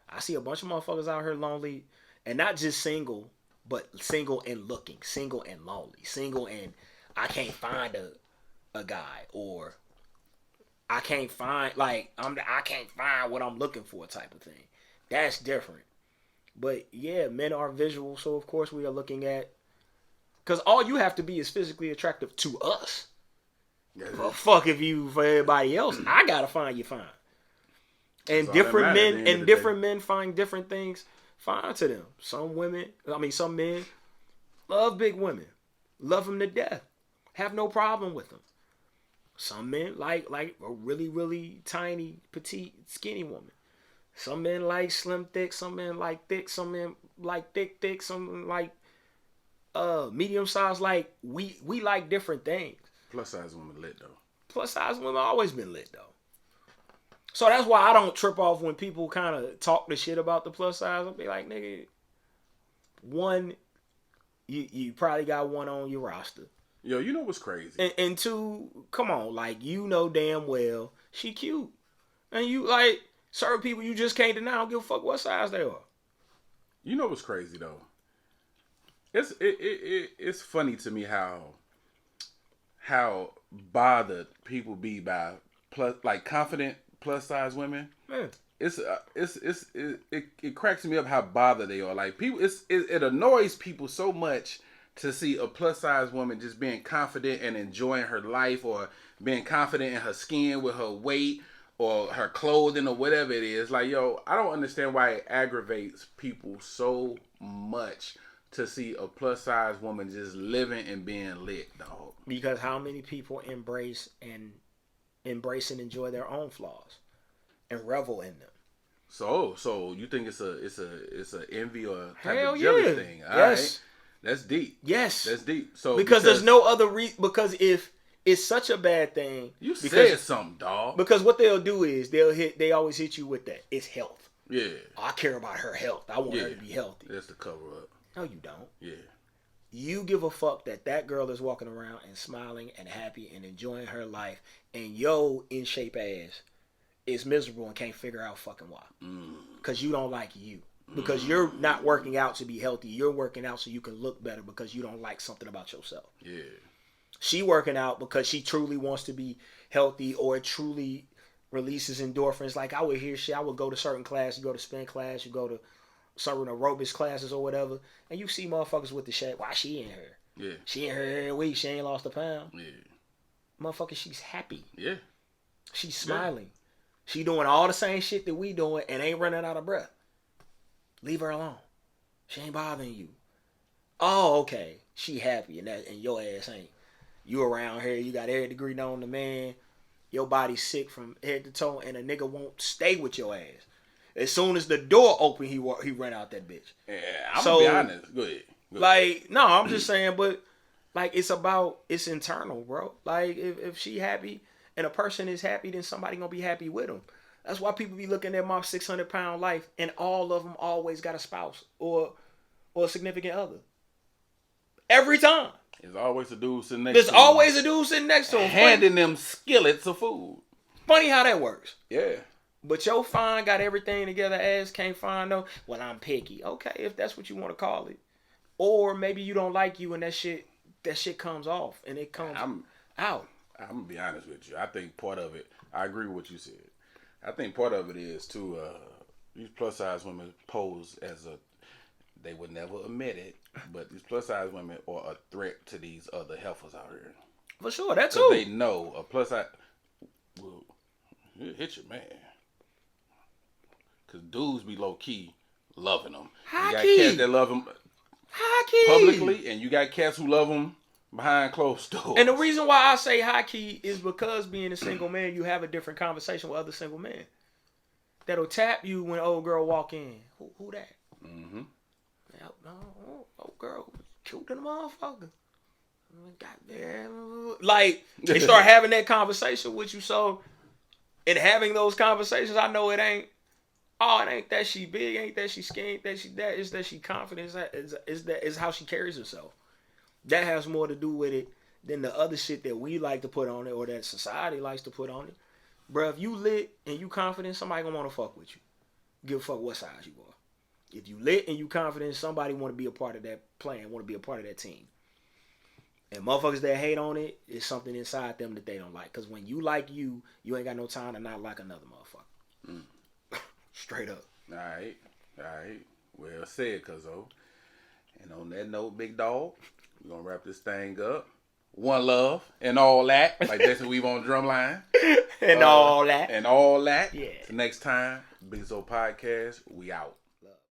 I see a bunch of motherfuckers out here lonely, and not just single, but single and looking, single and lonely, single and I can't find a guy, or I can't find I can't find what I'm looking for type of thing. That's different. But yeah, men are visual, so of course we are looking at, because all you have to be is physically attractive to us. Yeah, Well, fuck if you for everybody else. I gotta find you fine. And different men find different things fine to them. Some men love big women, love them to death, have no problem with them. Some men like a really, really tiny, petite, skinny woman. Some men like slim, thick. Some men like thick. Some men like thick. Some men like medium size. Like we like different things. Plus size women lit though. Plus size women always been lit though. So that's why I don't trip off when people kind of talk the shit about the plus size. I'll be like, nigga, one, you probably got one on your roster. Yo, you know what's crazy? And two, come on, like, you know damn well she cute. And you, like, certain people you just can't deny. I don't give a fuck what size they are. You know what's crazy, though? It's funny to me how bothered people be by confident plus size women. Man. It cracks me up how bothered they are. Like, people, it annoys people so much to see a plus size woman just being confident and enjoying her life, or being confident in her skin with her weight or her clothing or whatever it is. Like, yo, I don't understand why it aggravates people so much to see a plus size woman just living and being lit, dog. Because how many people embrace and enjoy their own flaws and revel in them? So you think it's a envy or type Hell of jealous yeah. thing? All Yes. right. That's deep. Yes. That's deep. So because there's no other reason. Because if it's such a bad thing, said something, dog. Because what they'll do is they always hit you with that. It's health. Yeah. I care about her health. I want her to be healthy. That's the cover up. No, you don't. Yeah. You give a fuck that girl is walking around and smiling and happy and enjoying her life, and yo in shape ass is miserable and can't figure out fucking why. Because you don't like you. Because you're not working out to be healthy. You're working out so you can look better because you don't like something about yourself. Yeah. She working out because she truly wants to be healthy, or it truly releases endorphins. Like, I would hear shit. I would go to certain class. You go to spin class. You go to certain aerobics classes or whatever. And you see motherfuckers with the shit. Why she in here? Yeah. She in here every week. She ain't lost a pound. Yeah. Motherfucker, she's happy. Yeah. She's smiling. Yeah. She doing all the same shit that we doing and ain't running out of breath. Leave her alone. She ain't bothering you. Oh, okay. She happy and your ass ain't. You around here, you got every degree known to man. Your body's sick from head to toe, and a nigga won't stay with your ass. As soon as the door open, he run out that bitch. Yeah, I'm gonna be honest. Go ahead. Like, no, I'm just saying, but like, it's internal, bro. Like, if she happy and a person is happy, then somebody gonna be happy with them. That's why people be looking at my 600-pound life, and all of them always got a spouse or a significant other. Every time. There's always a dude sitting next to him. There's always a dude sitting next to him. Handing them skillets of food. Funny how that works. Yeah. But your fine got everything together, ass can't find no. Well, I'm picky. Okay, if that's what you want to call it. Or maybe you don't like you and that shit comes off and it comes out. I'm going to be honest with you. I think part of it, I agree with what you said. I think part of it is too, these plus size women pose as they would never admit it, but these plus size women are a threat to these other heifers out here. For sure, that too. They know a plus size will hit your man. Because dudes be low key loving them. You got cats that love them publicly, and you got cats who love them behind closed doors. And the reason why I say high key is because being a single man, you have a different conversation with other single men. That'll tap you when old girl walk in. Who that? Mm-hmm. Old girl, cute than a motherfucker. Goddamn. Like, they start having that conversation with you. So, in having those conversations, I know it ain't that she big, ain't that she skinny, ain't that she that. It's that she confident. It's how she carries herself. That has more to do with it than the other shit that we like to put on it or that society likes to put on it. Bruh, if you lit and you confident, somebody gonna want to fuck with you. Give a fuck what size you are. If you lit and you confident, somebody want to be a part of that plan, want to be a part of that team. And motherfuckers that hate on it, is something inside them that they don't like. Because when you like you ain't got no time to not like another motherfucker. Straight up. All right. Well said, Cuzzo. And on that note, big dog, we're going to wrap this thing up. One love and all that. Like that's what we on Drumline. And all that. And all that. Yeah. So next time, Big Zo Podcast, we out.